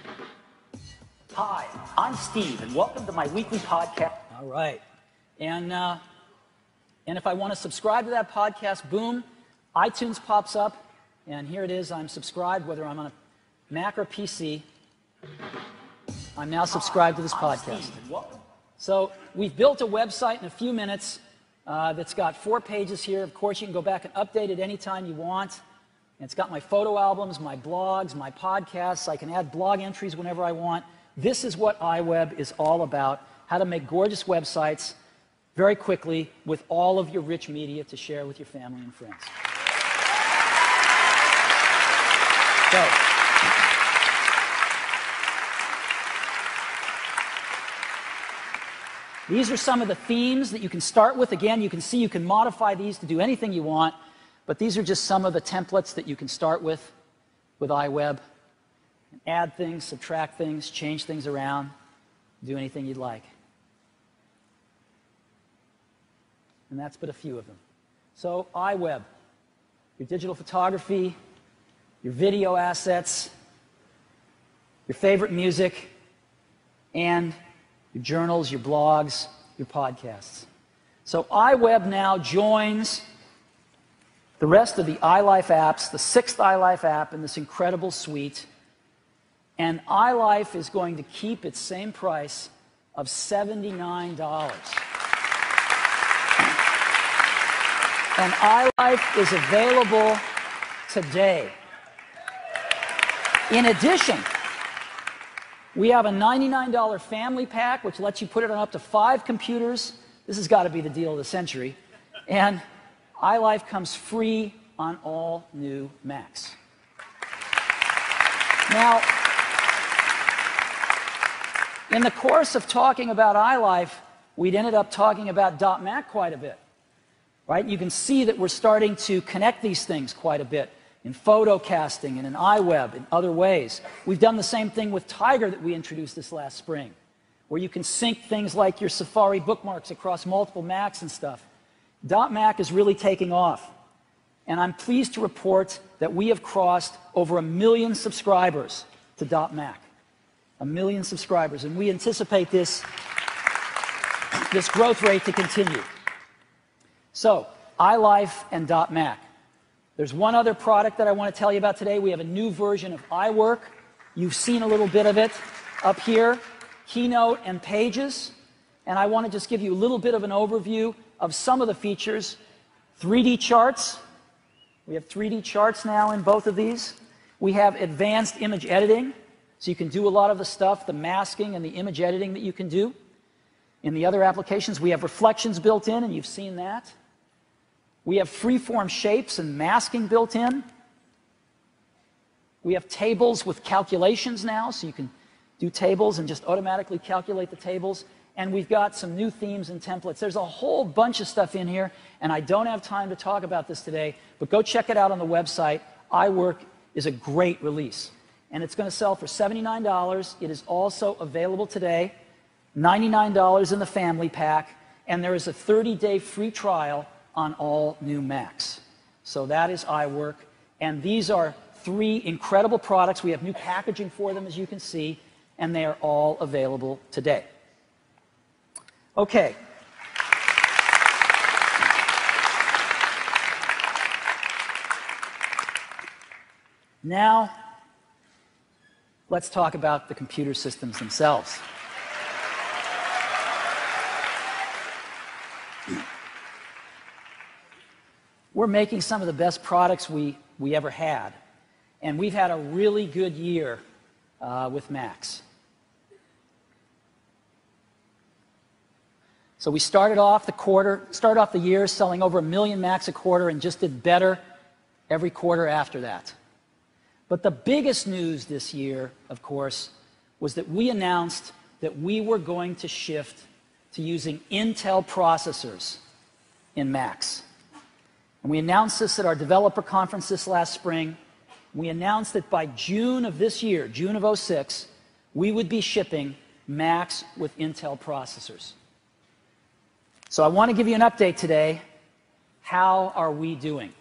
Hi, I'm Steve, and welcome to my weekly podcast. All right. And if I want to subscribe to that podcast, boom, iTunes pops up, and here it is. I'm subscribed, whether I'm on a Mac or PC. I'm now subscribed to this podcast. So we've built a website in a few minutes that's got 4 pages here. Of course, you can go back and update it anytime you want. And it's got my photo albums, my blogs, my podcasts. I can add blog entries whenever I want. This is what iWeb is all about, how to make gorgeous websites very quickly with all of your rich media to share with your family and friends. So, these are some of the themes that you can start with. Again, you can see you can modify these to do anything you want, but these are just some of the templates that you can start with iWeb. Add things, subtract things, change things around, do anything you'd like. And that's but a few of them. So iWeb, your digital photography, your video assets, your favorite music, and your journals, your blogs, your podcasts. So iWeb now joins the rest of the iLife apps, the 6th iLife app in this incredible suite. And iLife is going to keep its same price of $79. And iLife is available today. In addition, we have a $99 family pack, which lets you put it on up to 5 computers. This has got to be the deal of the century. And iLife comes free on all new Macs. Now, in the course of talking about iLife, we'd ended up talking about .Mac quite a bit, right? You can see that we're starting to connect these things quite a bit in photocasting and in iWeb and other ways. We've done the same thing with Tiger that we introduced this last spring, where you can sync things like your Safari bookmarks across multiple Macs and stuff. .Mac is really taking off. And I'm pleased to report that we have crossed over 1 million subscribers to .Mac. 1 million subscribers. And we anticipate this growth rate to continue. So, iLife and .Mac. There's one other product that I want to tell you about today. We have a new version of iWork. You've seen a little bit of it up here. Keynote and Pages. And I want to just give you a little bit of an overview of some of the features. 3D charts. We have 3D charts now in both of these. We have advanced image editing, so you can do a lot of the stuff, the masking and the image editing that you can do. In the other applications, we have reflections built in, and you've seen that. We have freeform shapes and masking built in. We have tables with calculations now, so you can do tables and just automatically calculate the tables. And we've got some new themes and templates. There's a whole bunch of stuff in here, and I don't have time to talk about this today, but go check it out on the website. iWork is a great release, and it's going to sell for $79. It is also available today, $99 in the family pack, and there is a 30-day free trial on all new Macs. So that is iWork, and these are 3 incredible products. We have new packaging for them, as you can see, and they are all available today. Okay. Now, let's talk about the computer systems themselves. We're making some of the best products we ever had, and we've had a really good year with Macs. So we started off the year selling over 1 million Macs a quarter and just did better every quarter after that. But the biggest news this year, of course, was that we announced that we were going to shift to using Intel processors in Macs. And we announced this at our developer conference this last spring. We announced that by June of this year, June of '06, we would be shipping Macs with Intel processors. So I want to give you an update today. How are we doing?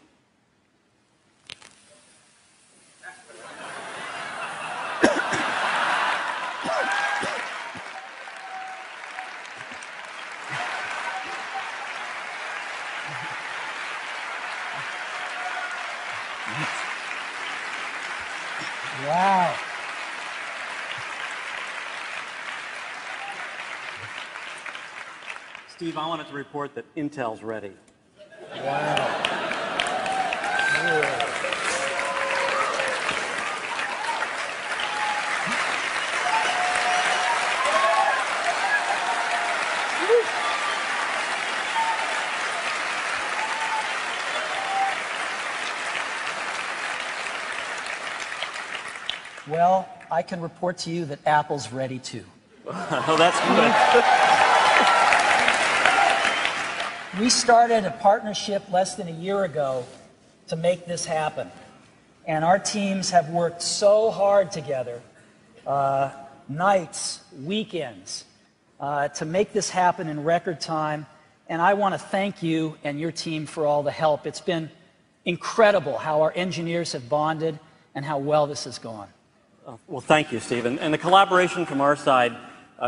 Wow. Steve, I wanted to report that Intel's ready. Wow. Cool. Well, I can report to you that Apple's ready too. Oh, that's good. We started a partnership less than a year ago to make this happen. And our teams have worked so hard together, nights, weekends, to make this happen in record time. And I want to thank you and your team for all the help. It's been incredible how our engineers have bonded and how well this has gone. Well, thank you, Steve. And the collaboration from our side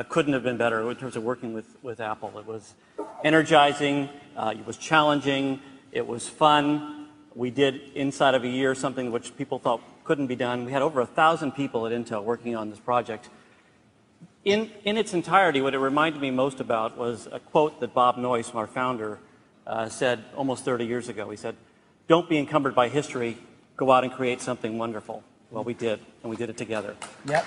couldn't have been better in terms of working with Apple. It was energizing, it was challenging, it was fun. We did, inside of a year, something which people thought couldn't be done. We had over 1,000 people at Intel working on this project. In its entirety, what it reminded me most about was a quote that Bob Noyce, our founder, said almost 30 years ago. He said, "Don't be encumbered by history, go out and create something wonderful." Well, we did, and we did it together. Yep.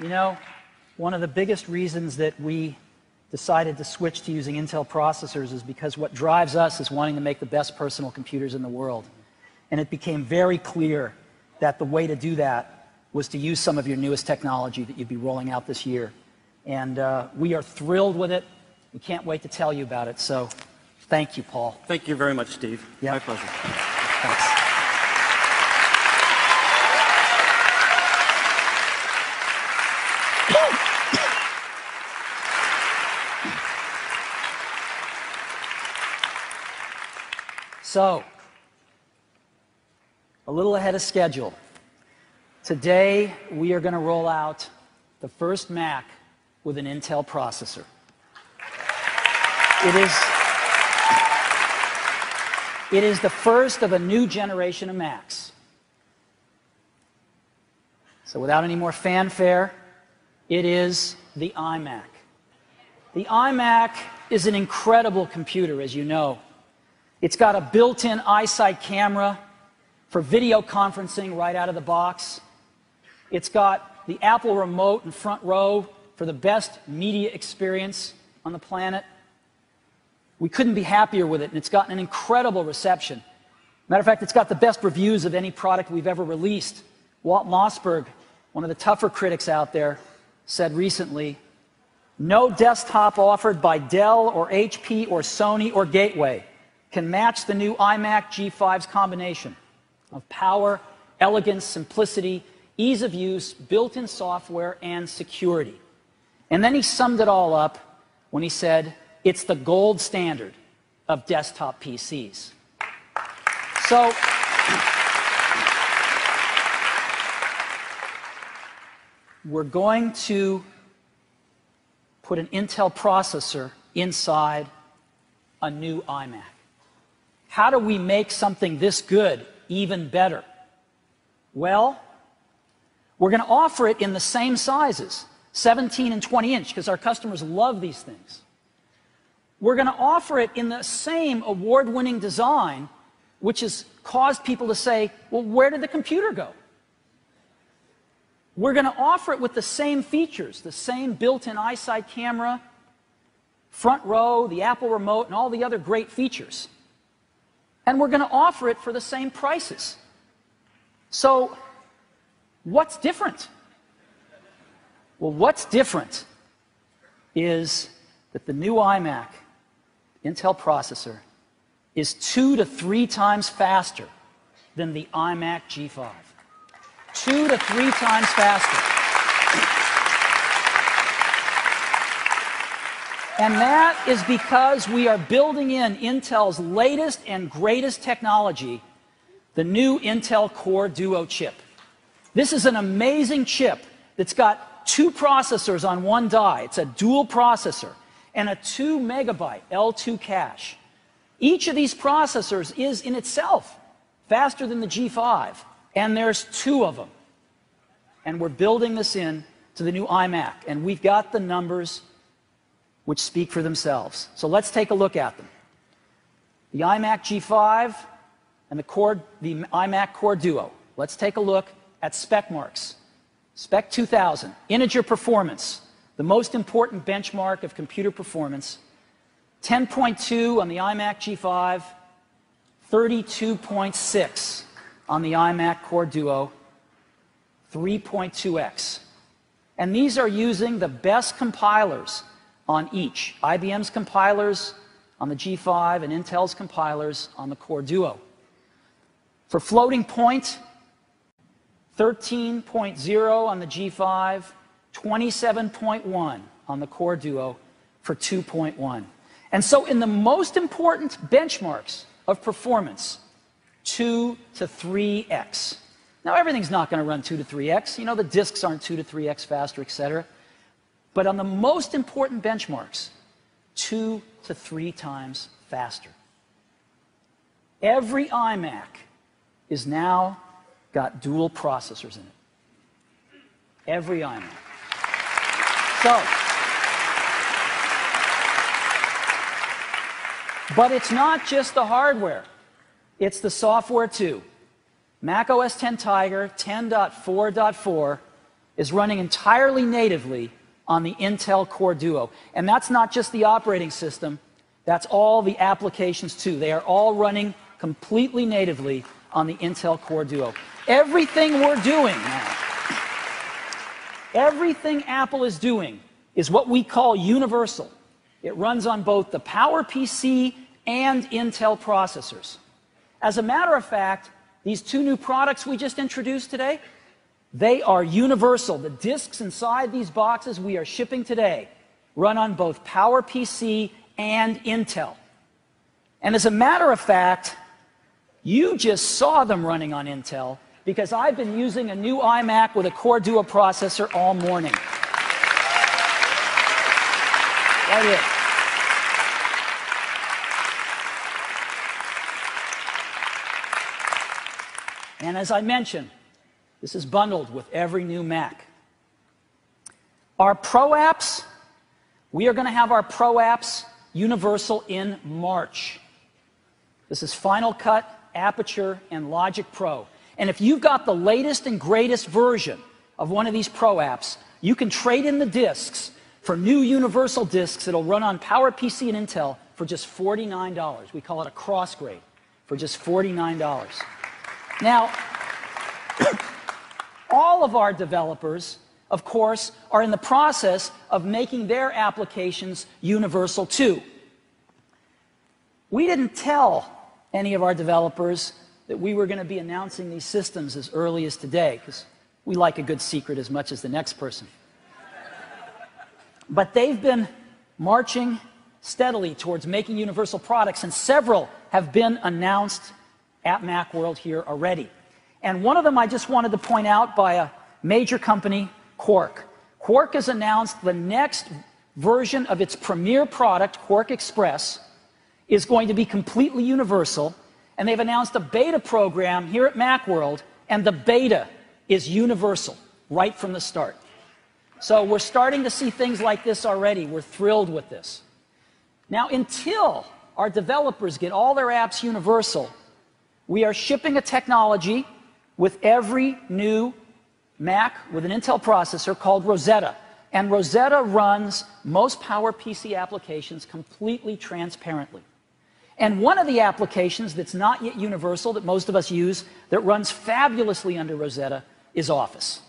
You know, one of the biggest reasons that we decided to switch to using Intel processors is because what drives us is wanting to make the best personal computers in the world. And it became very clear that the way to do that was to use some of your newest technology that you'd be rolling out this year. And we are thrilled with it. We can't wait to tell you about it. So thank you, Paul. Thank you very much, Steve. Yep. My pleasure. Thanks. So, a little ahead of schedule. Today, we are going to roll out the first Mac with an Intel processor. It is the first of a new generation of Macs. So without any more fanfare, it is the iMac. The iMac is an incredible computer, as you know. It's got a built-in iSight camera for video conferencing right out of the box. It's got the Apple remote in front row for the best media experience on the planet. We couldn't be happier with it, and it's gotten an incredible reception. Matter of fact, it's got the best reviews of any product we've ever released. Walt Mossberg, one of the tougher critics out there, said recently, "No desktop offered by Dell or HP or Sony or Gateway can match the new iMac G5's combination of power, elegance, simplicity, ease of use, built-in software, and security." And then he summed it all up when he said, "It's the gold standard of desktop PCs." So, we're going to put an Intel processor inside a new iMac. How do we make something this good even better? Well, we're going to offer it in the same sizes, 17 and 20 inch, because our customers love these things. We're going to offer it in the same award-winning design, which has caused people to say, well, where did the computer go? We're going to offer it with the same features, the same built-in iSight camera, front row, the Apple remote, and all the other great features. And we're going to offer it for the same prices. So, what's different? Well, what's different is that the new iMac Intel processor is 2 to 3 times faster than the iMac G5. 2 to 3 times faster. And that is because we are building in Intel's latest and greatest technology, the new Intel Core Duo chip. This is an amazing chip that's got 2 processors on one die. It's a dual processor and a 2 megabyte L2 cache. Each of these processors is in itself faster than the G5, and there's 2 of them. And we're building this in to the new iMac, and we've got the numbers which speak for themselves. So let's take a look at them. The iMac G5 and the iMac Core Duo. Let's take a look at spec marks. Spec 2000, integer performance, the most important benchmark of computer performance. 10.2 on the iMac G5, 32.6 on the iMac Core Duo, 3.2x. And these are using the best compilers on each. IBM's compilers on the G5 and Intel's compilers on the Core Duo. For floating point, 13.0 on the G5, 27.1 on the Core Duo for 2.1. And so in the most important benchmarks of performance, 2 to 3x. Now everything's not going to run 2 to 3x. You know, the disks aren't 2 to 3x faster, etc. But on the most important benchmarks, 2 to 3 times faster. Every iMac is now got dual processors in it. Every iMac. So, But it's not just the hardware. It's the software too. Mac OS X Tiger 10.4.4 is running entirely natively on the Intel Core Duo. And that's not just the operating system, that's all the applications too. They are all running completely natively on the Intel Core Duo. Everything we're doing now, everything Apple is doing is what we call universal. It runs on both the PowerPC and Intel processors. As a matter of fact, these two new products we just introduced today, they are universal. The disks inside these boxes we are shipping today run on both PowerPC and Intel. And as a matter of fact, you just saw them running on Intel because I've been using a new iMac with a Core Duo processor all morning. Right here. And as I mentioned, this is bundled with every new Mac. Our Pro apps, we are going to have our Pro apps universal in March. This is Final Cut, Aperture, and Logic Pro. And if you've got the latest and greatest version of one of these Pro apps, you can trade in the disks for new universal disks that'll run on PowerPC and Intel for just $49. We call it a cross grade for just $49. Now, all of our developers, of course, are in the process of making their applications universal too. We didn't tell any of our developers that we were going to be announcing these systems as early as today, because we like a good secret as much as the next person. But they've been marching steadily towards making universal products, and several have been announced at Macworld here already. And one of them I just wanted to point out by a major company, Quark. Quark has announced the next version of its premier product, Quark Express, is going to be completely universal, and they've announced a beta program here at Macworld, and the beta is universal right from the start. So we're starting to see things like this already. We're thrilled with this. Now, until our developers get all their apps universal, we are shipping a technology with every new Mac with an Intel processor called Rosetta. And Rosetta runs most PowerPC applications completely transparently. And one of the applications that's not yet universal that most of us use that runs fabulously under Rosetta is Office.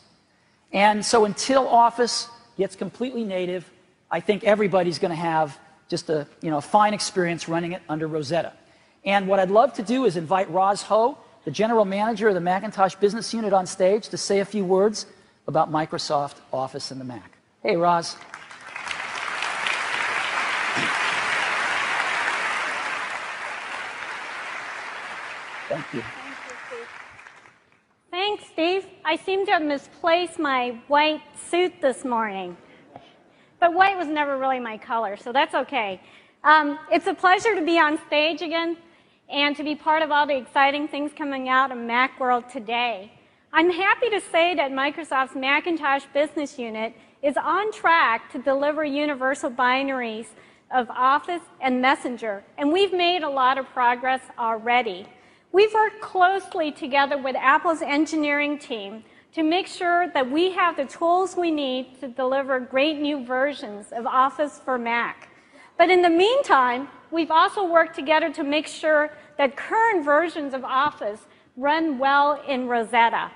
And so until Office gets completely native, I think everybody's going to have just a fine experience running it under Rosetta. And what I'd love to do is invite Roz Ho, the general manager of the Macintosh business unit, on stage to say a few words about Microsoft Office and the Mac. Hey, Roz. Thank you. Thanks, Steve. I seem to have misplaced my white suit this morning. But white was never really my color, so that's okay. It's a pleasure to be on stage again and to be part of all the exciting things coming out of Macworld today. I'm happy to say that Microsoft's Macintosh business unit is on track to deliver universal binaries of Office and Messenger, and we've made a lot of progress already. We've worked closely together with Apple's engineering team to make sure that we have the tools we need to deliver great new versions of Office for Mac. But in the meantime, we've also worked together to make sure that current versions of Office run well in Rosetta.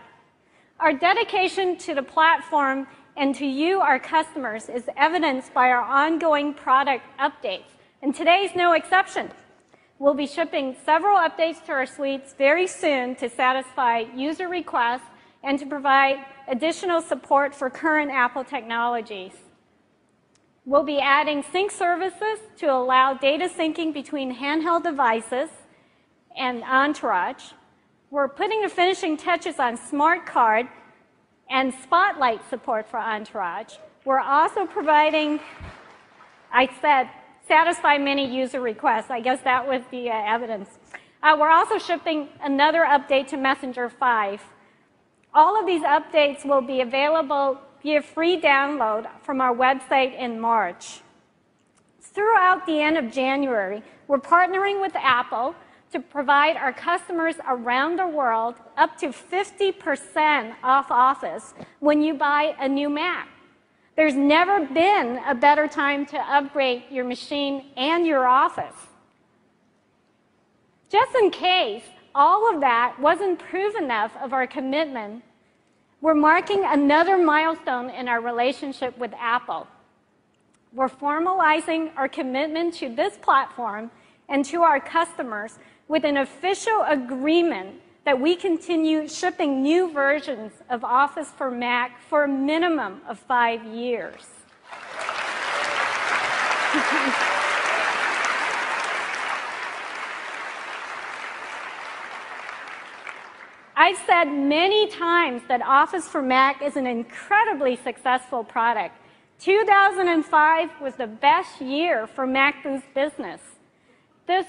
Our dedication to the platform and to you, our customers, is evidenced by our ongoing product updates, and today's no exception. We'll be shipping several updates to our suites very soon to satisfy user requests and to provide additional support for current Apple technologies. We'll be adding sync services to allow data syncing between handheld devices and Entourage. We're putting the finishing touches on Smart Card and Spotlight support for Entourage. We're also providing, satisfy many user requests. I guess that was the evidence. We're also shipping another update to Messenger 5. All of these updates will be available via free download from our website in March. Throughout the end of January, we're partnering with Apple to provide our customers around the world up to 50% off Office when you buy a new Mac. There's never been a better time to upgrade your machine and your Office. Just in case all of that wasn't proof enough of our commitment, we're marking another milestone in our relationship with Apple. We're formalizing our commitment to this platform and to our customers with an official agreement that we continue shipping new versions of Office for Mac for a minimum of 5 years. I've said many times that Office for Mac is an incredibly successful product. 2005 was the best year for MacBook's business. This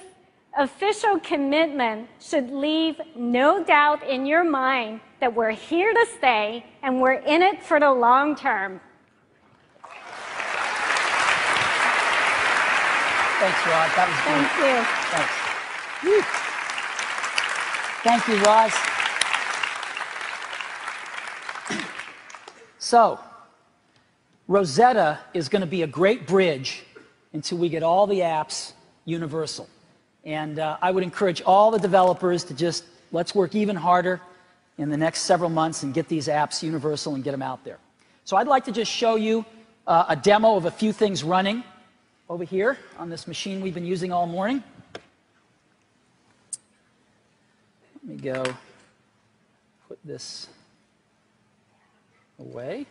official commitment should leave no doubt in your mind that we're here to stay and we're in it for the long term. Thanks, Rod. That was great. Thank you. Thanks. Woo. Thank you, Roz. So, Rosetta is going to be a great bridge until we get all the apps universal. And I would encourage all the developers to just, let's work even harder in the next several months and get these apps universal and get them out there. So I'd like to just show you a demo of a few things running over here on this machine we've been using all morning. Let me go put this away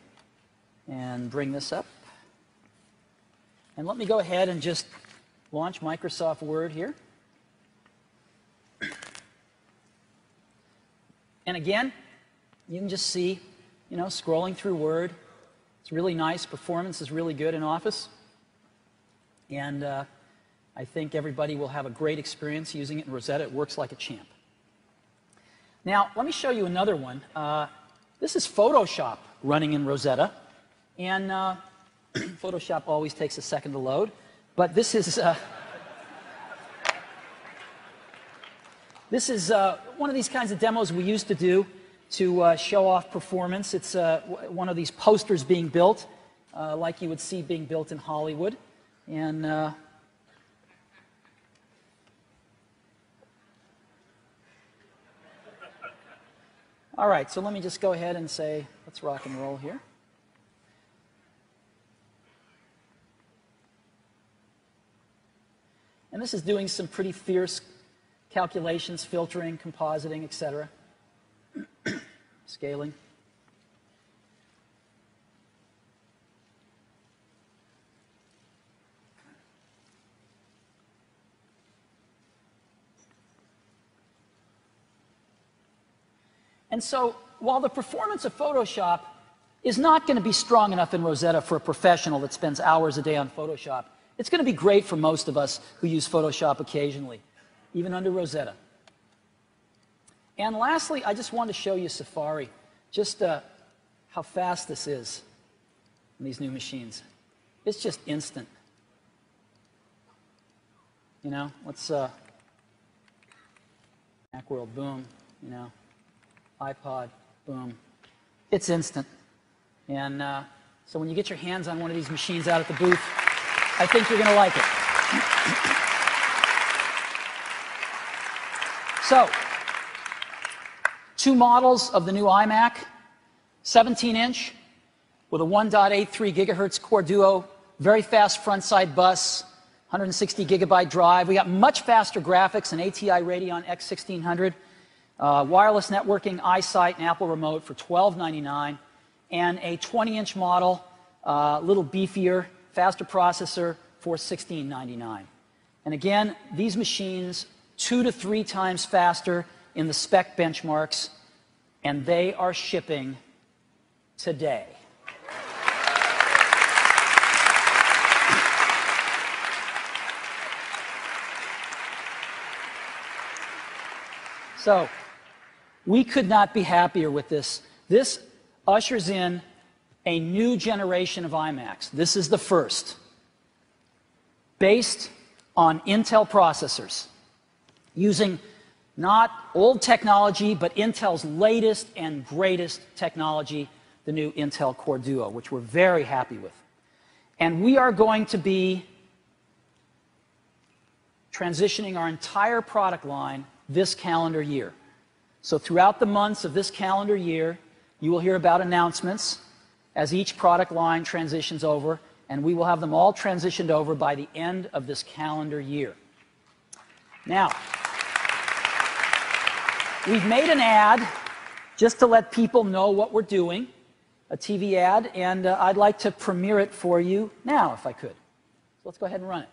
and bring this up. And let me go ahead and just launch Microsoft Word here. And again, you can just see, scrolling through Word. It's really nice. Performance is really good in Office. And I think everybody will have a great experience using it in Rosetta. It works like a champ. Now, let me show you another one. This is Photoshop running in Rosetta. And Photoshop always takes a second to load. But this is one of these kinds of demos we used to do to show off performance. It's one of these posters being built, like you would see being built in Hollywood. And all right, so let me just go ahead and say, let's rock and roll here. And this is doing some pretty fierce calculations, filtering, compositing, etc. Scaling. And so, while the performance of Photoshop is not going to be strong enough in Rosetta for a professional that spends hours a day on Photoshop, it's going to be great for most of us who use Photoshop occasionally, even under Rosetta. And lastly, I just wanted to show you Safari, just how fast this is in these new machines. It's just instant. Let's Macworld, boom, iPod, boom. It's instant. And so when you get your hands on one of these machines out at the booth, I think you're going to like it. So, 2 models of the new iMac, 17-inch with a 1.83 gigahertz Core Duo, very fast front-side bus, 160 gigabyte drive. We got much faster graphics, an ATI Radeon X1600, wireless networking, iSight, and Apple Remote for $12.99, and a 20-inch model, a little beefier, faster processor for $16.99. And again, these machines 2 to 3 times faster in the spec benchmarks, and they are shipping today. So, we could not be happier with this. This ushers in a new generation of iMacs. This is the first. based on Intel processors, using not old technology, but Intel's latest and greatest technology, the new Intel Core Duo, which we're very happy with. And we are going to be transitioning our entire product line this calendar year. So throughout the months of this calendar year, you will hear about announcements as each product line transitions over, and we will have them all transitioned over by the end of this calendar year. Now, we've made an ad just to let people know what we're doing, a TV ad, and I'd like to premiere it for you now, if I could. So let's go ahead and run it.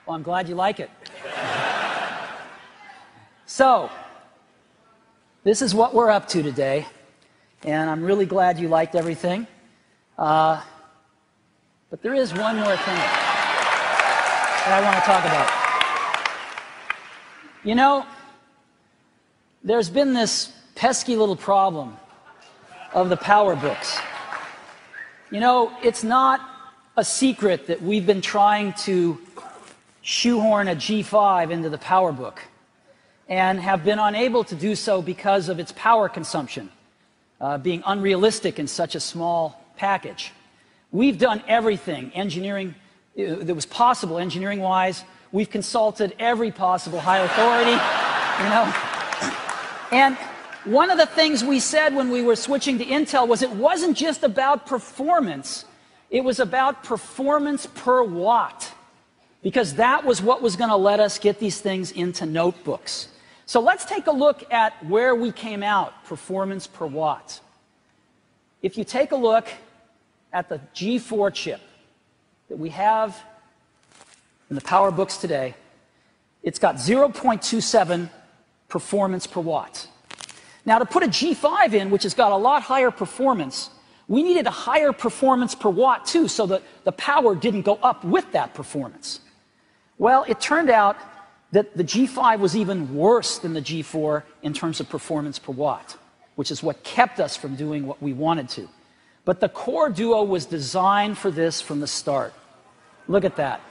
Well, I'm glad you like it. So, this is what we're up to today, and I'm really glad you liked everything. But there is one more thing that I want to talk about. You know, there's been this pesky little problem of the PowerBooks. You know, it's not a secret that we've been trying to shoehorn a G5 into the PowerBook and have been unable to do so because of its power consumption, being unrealistic in such a small package. We've done everything engineering that was possible engineering-wise. We've consulted every possible high authority, you know. And one of the things we said when we were switching to Intel was it wasn't just about performance, it was about performance per watt, because that was what was going to let us get these things into notebooks. So let's take a look at where we came out, performance per watt. If you take a look at the G4 chip that we have in the PowerBooks today, it's got 0.27 performance per watt. Now, to put a G5 in, which has got a lot higher performance, we needed a higher performance per watt too, so that the power didn't go up with that performance. Well, it turned out that the G5 was even worse than the G4 in terms of performance per watt, which is what kept us from doing what we wanted to. But the Core Duo was designed for this from the start. Look at that.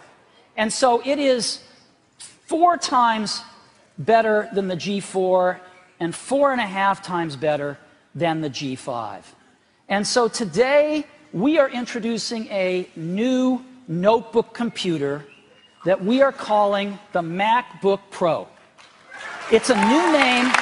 And so it is 4 times better than the G4 and 4.5 times better than the G5. And so today we are introducing a new notebook computer that we are calling the MacBook Pro. It's a new name.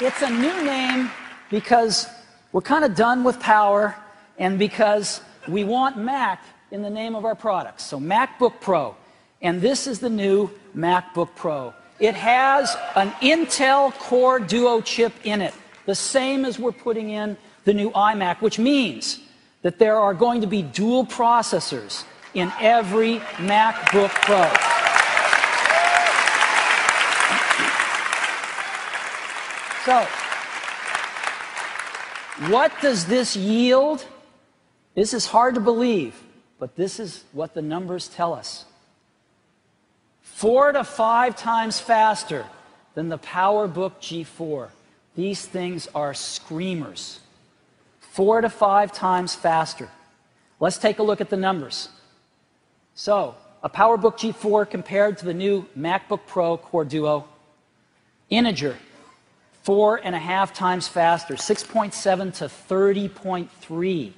It's a new name because we're kind of done with power and because we want Mac in the name of our products. So MacBook Pro. And this is the new MacBook Pro. It has an Intel Core Duo chip in it, the same as we're putting in the new iMac, which means that there are going to be dual processors in every MacBook Pro. So, what does this yield? This is hard to believe, but this is what the numbers tell us. 4 to 5 times faster than the PowerBook G4. These things are screamers. 4 to 5 times faster. Let's take a look at the numbers. So, a PowerBook G4 compared to the new MacBook Pro Core Duo. Integer, 4.5 times faster, 6.7 to 30.3.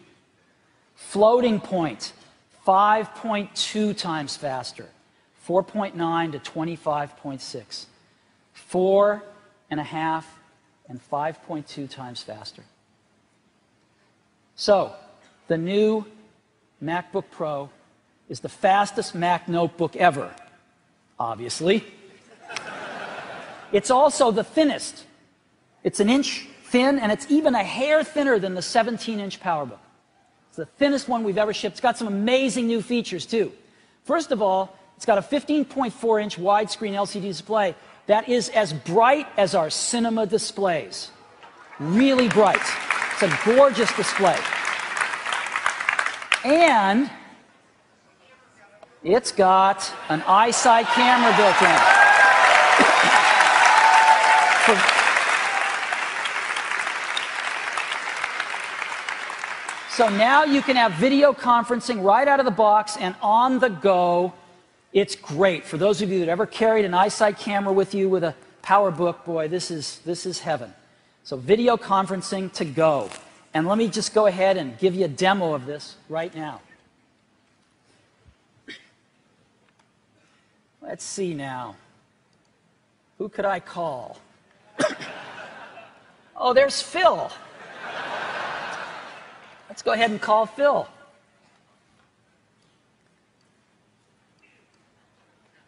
Floating point, 5.2 times faster, 4.9 to 25.6. 4.5 and 5.2 times faster. So, the new MacBook Pro is the fastest Mac notebook ever, obviously. It's also the thinnest. It's an inch thin, and it's even a hair thinner than the 17-inch PowerBook. It's the thinnest one we've ever shipped. It's got some amazing new features, too. First of all, it's got a 15.4-inch widescreen LCD display that is as bright as our cinema displays. Really bright. It's a gorgeous display. And it's got an iSight camera built in. So now you can have video conferencing right out of the box and on the go. It's great. For those of you that ever carried an iSight camera with you with a PowerBook, boy, this is heaven. So video conferencing to go. And let me just go ahead and give you a demo of this right now. Let's see now. Who could I call? Oh, there's Phil. Let's go ahead and call Phil.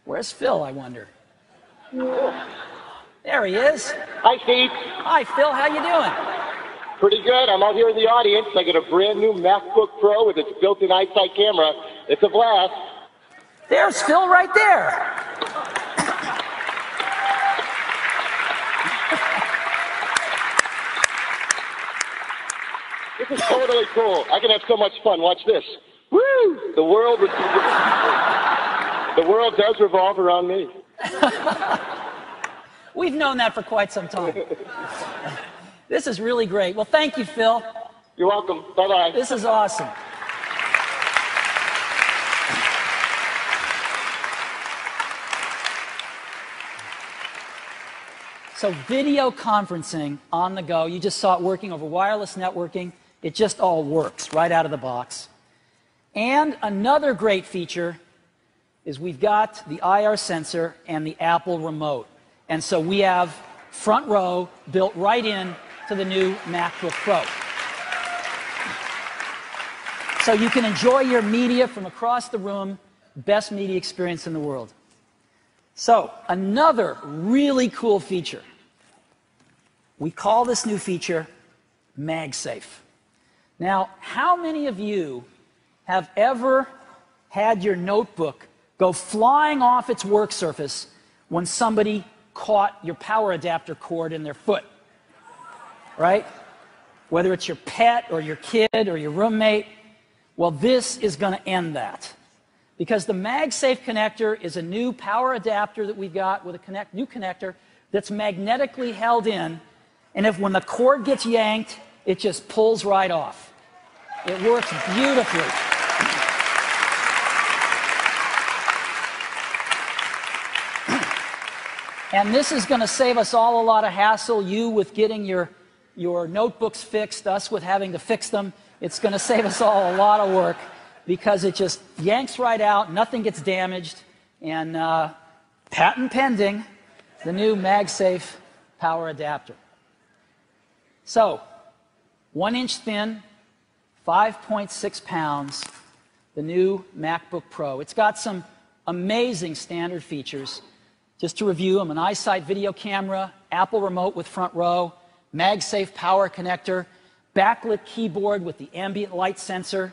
Where's Phil, I wonder? There he is. Hi, Steve. Hi, Phil. How you doing? Pretty good. I'm out here in the audience. I got a brand new MacBook Pro with its built-in iSight camera. It's a blast. There's Phil right there. This is totally cool. I can have so much fun. Watch this. Woo! The world does revolve around me. We've known that for quite some time. This is really great. Well, thank you, Phil. You're welcome. Bye-bye. This is awesome. So video conferencing on the go. You just saw it working over wireless networking. It just all works right out of the box. And another great feature is we've got the IR sensor and the Apple remote. And so we have front row built right in to the new MacBook Pro. So you can enjoy your media from across the room, best media experience in the world. So another really cool feature. We call this new feature MagSafe. Now, how many of you have ever had your notebook go flying off its work surface when somebody caught your power adapter cord in their foot? Right? Whether it's your pet or your kid or your roommate. Well, this is going to end that. Because the MagSafe connector is a new power adapter that we've got with a new connector that's magnetically held in. And when the cord gets yanked, it just pulls right off. It works beautifully. And this is going to save us all a lot of hassle, you with getting your notebooks fixed, us with having to fix them. It's going to save us all a lot of work because it just yanks right out, nothing gets damaged, and patent pending, the new MagSafe power adapter. So, 1 inch thin, 5.6 pounds, the new MacBook Pro. It's got some amazing standard features. Just to review them, an iSight video camera, Apple remote with front row, MagSafe power connector, backlit keyboard with the ambient light sensor,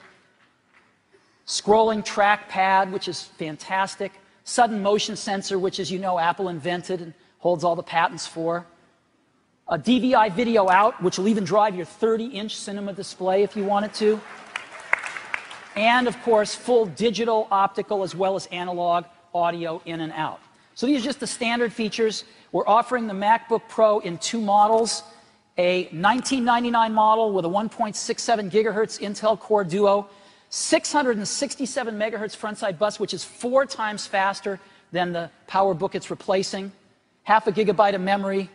scrolling trackpad, which is fantastic, sudden motion sensor, which, as you know, Apple invented and holds all the patents for, a DVI video out, which will even drive your 30-inch cinema display if you wanted to, and, of course, full digital, optical, as well as analog audio in and out. So these are just the standard features. We're offering the MacBook Pro in 2 models, a $1999 model with a 1.67 gigahertz Intel Core Duo, 667 megahertz frontside bus, which is 4 times faster than the PowerBook it's replacing, 0.5 gigabyte of memory,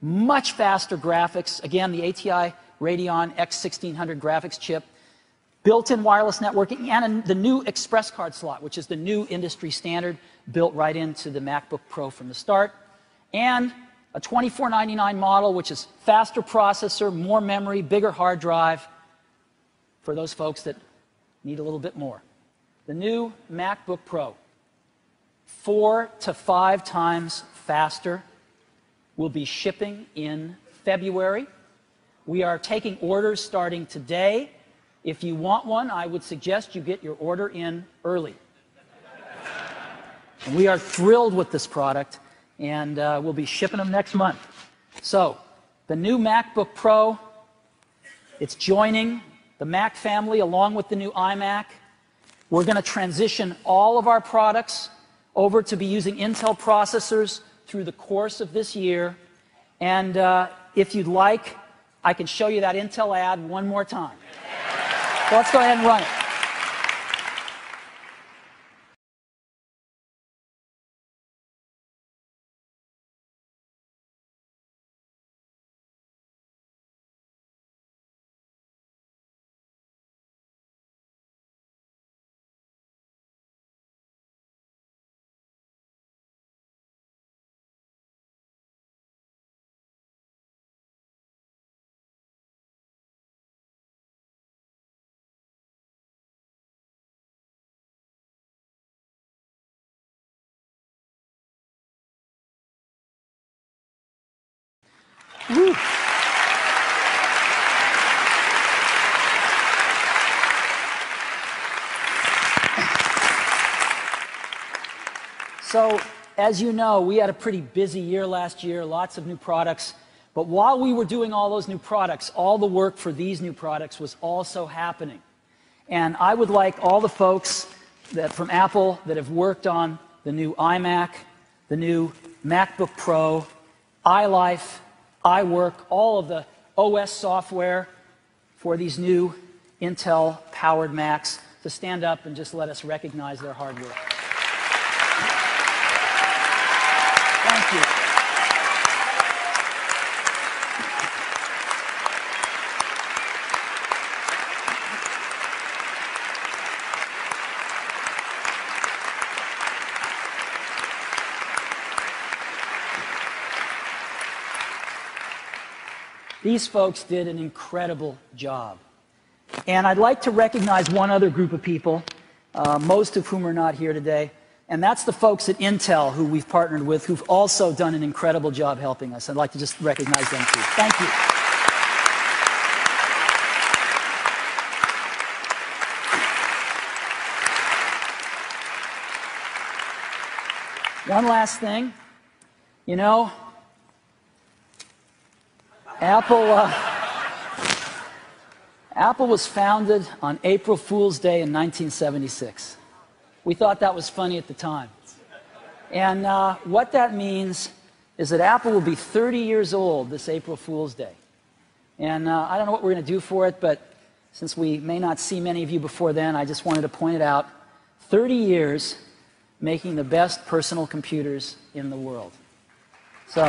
much faster graphics. Again, the ATI Radeon X1600 graphics chip, built-in wireless networking, and the new Express card slot, which is the new industry standard, built right into the MacBook Pro from the start, and a $2499 model, which is faster processor, more memory, bigger hard drive for those folks that need a little bit more. The new MacBook Pro, 4 to 5 times faster, will be shipping in February. We are taking orders starting today. If you want one, I would suggest you get your order in early. And we are thrilled with this product, and we'll be shipping them next month. So, the new MacBook Pro, it's joining the Mac family along with the new iMac. We're going to transition all of our products over to be using Intel processors through the course of this year. And if you'd like, I can show you that Intel ad one more time. So let's go ahead and run it. Woo. So, as you know, we had a pretty busy year last year, lots of new products. But while we were doing all those new products, all the work for these new products was also happening. And I would like all the folks from Apple that have worked on the new iMac, the new MacBook Pro, iLife, iWork, all of the OS software for these new Intel-powered Macs to stand up and just let us recognize their hard work. Thank you. These folks did an incredible job. And I'd like to recognize one other group of people, most of whom are not here today, and that's the folks at Intel who we've partnered with, who've also done an incredible job helping us. I'd like to just recognize them too. Thank you. One last thing. You know, Apple was founded on April Fool's Day in 1976. We thought that was funny at the time. And what that means is that Apple will be 30 years old this April Fool's Day. And I don't know what we're going to do for it, but since we may not see many of you before then, I just wanted to point it out. 30 years making the best personal computers in the world. So,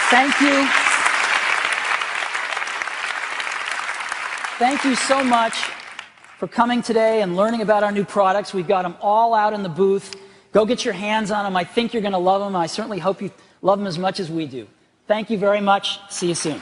thank you. Thank you so much for coming today and learning about our new products. We've got them all out in the booth. Go get your hands on them. I think you're going to love them. I certainly hope you love them as much as we do. Thank you very much. See you soon.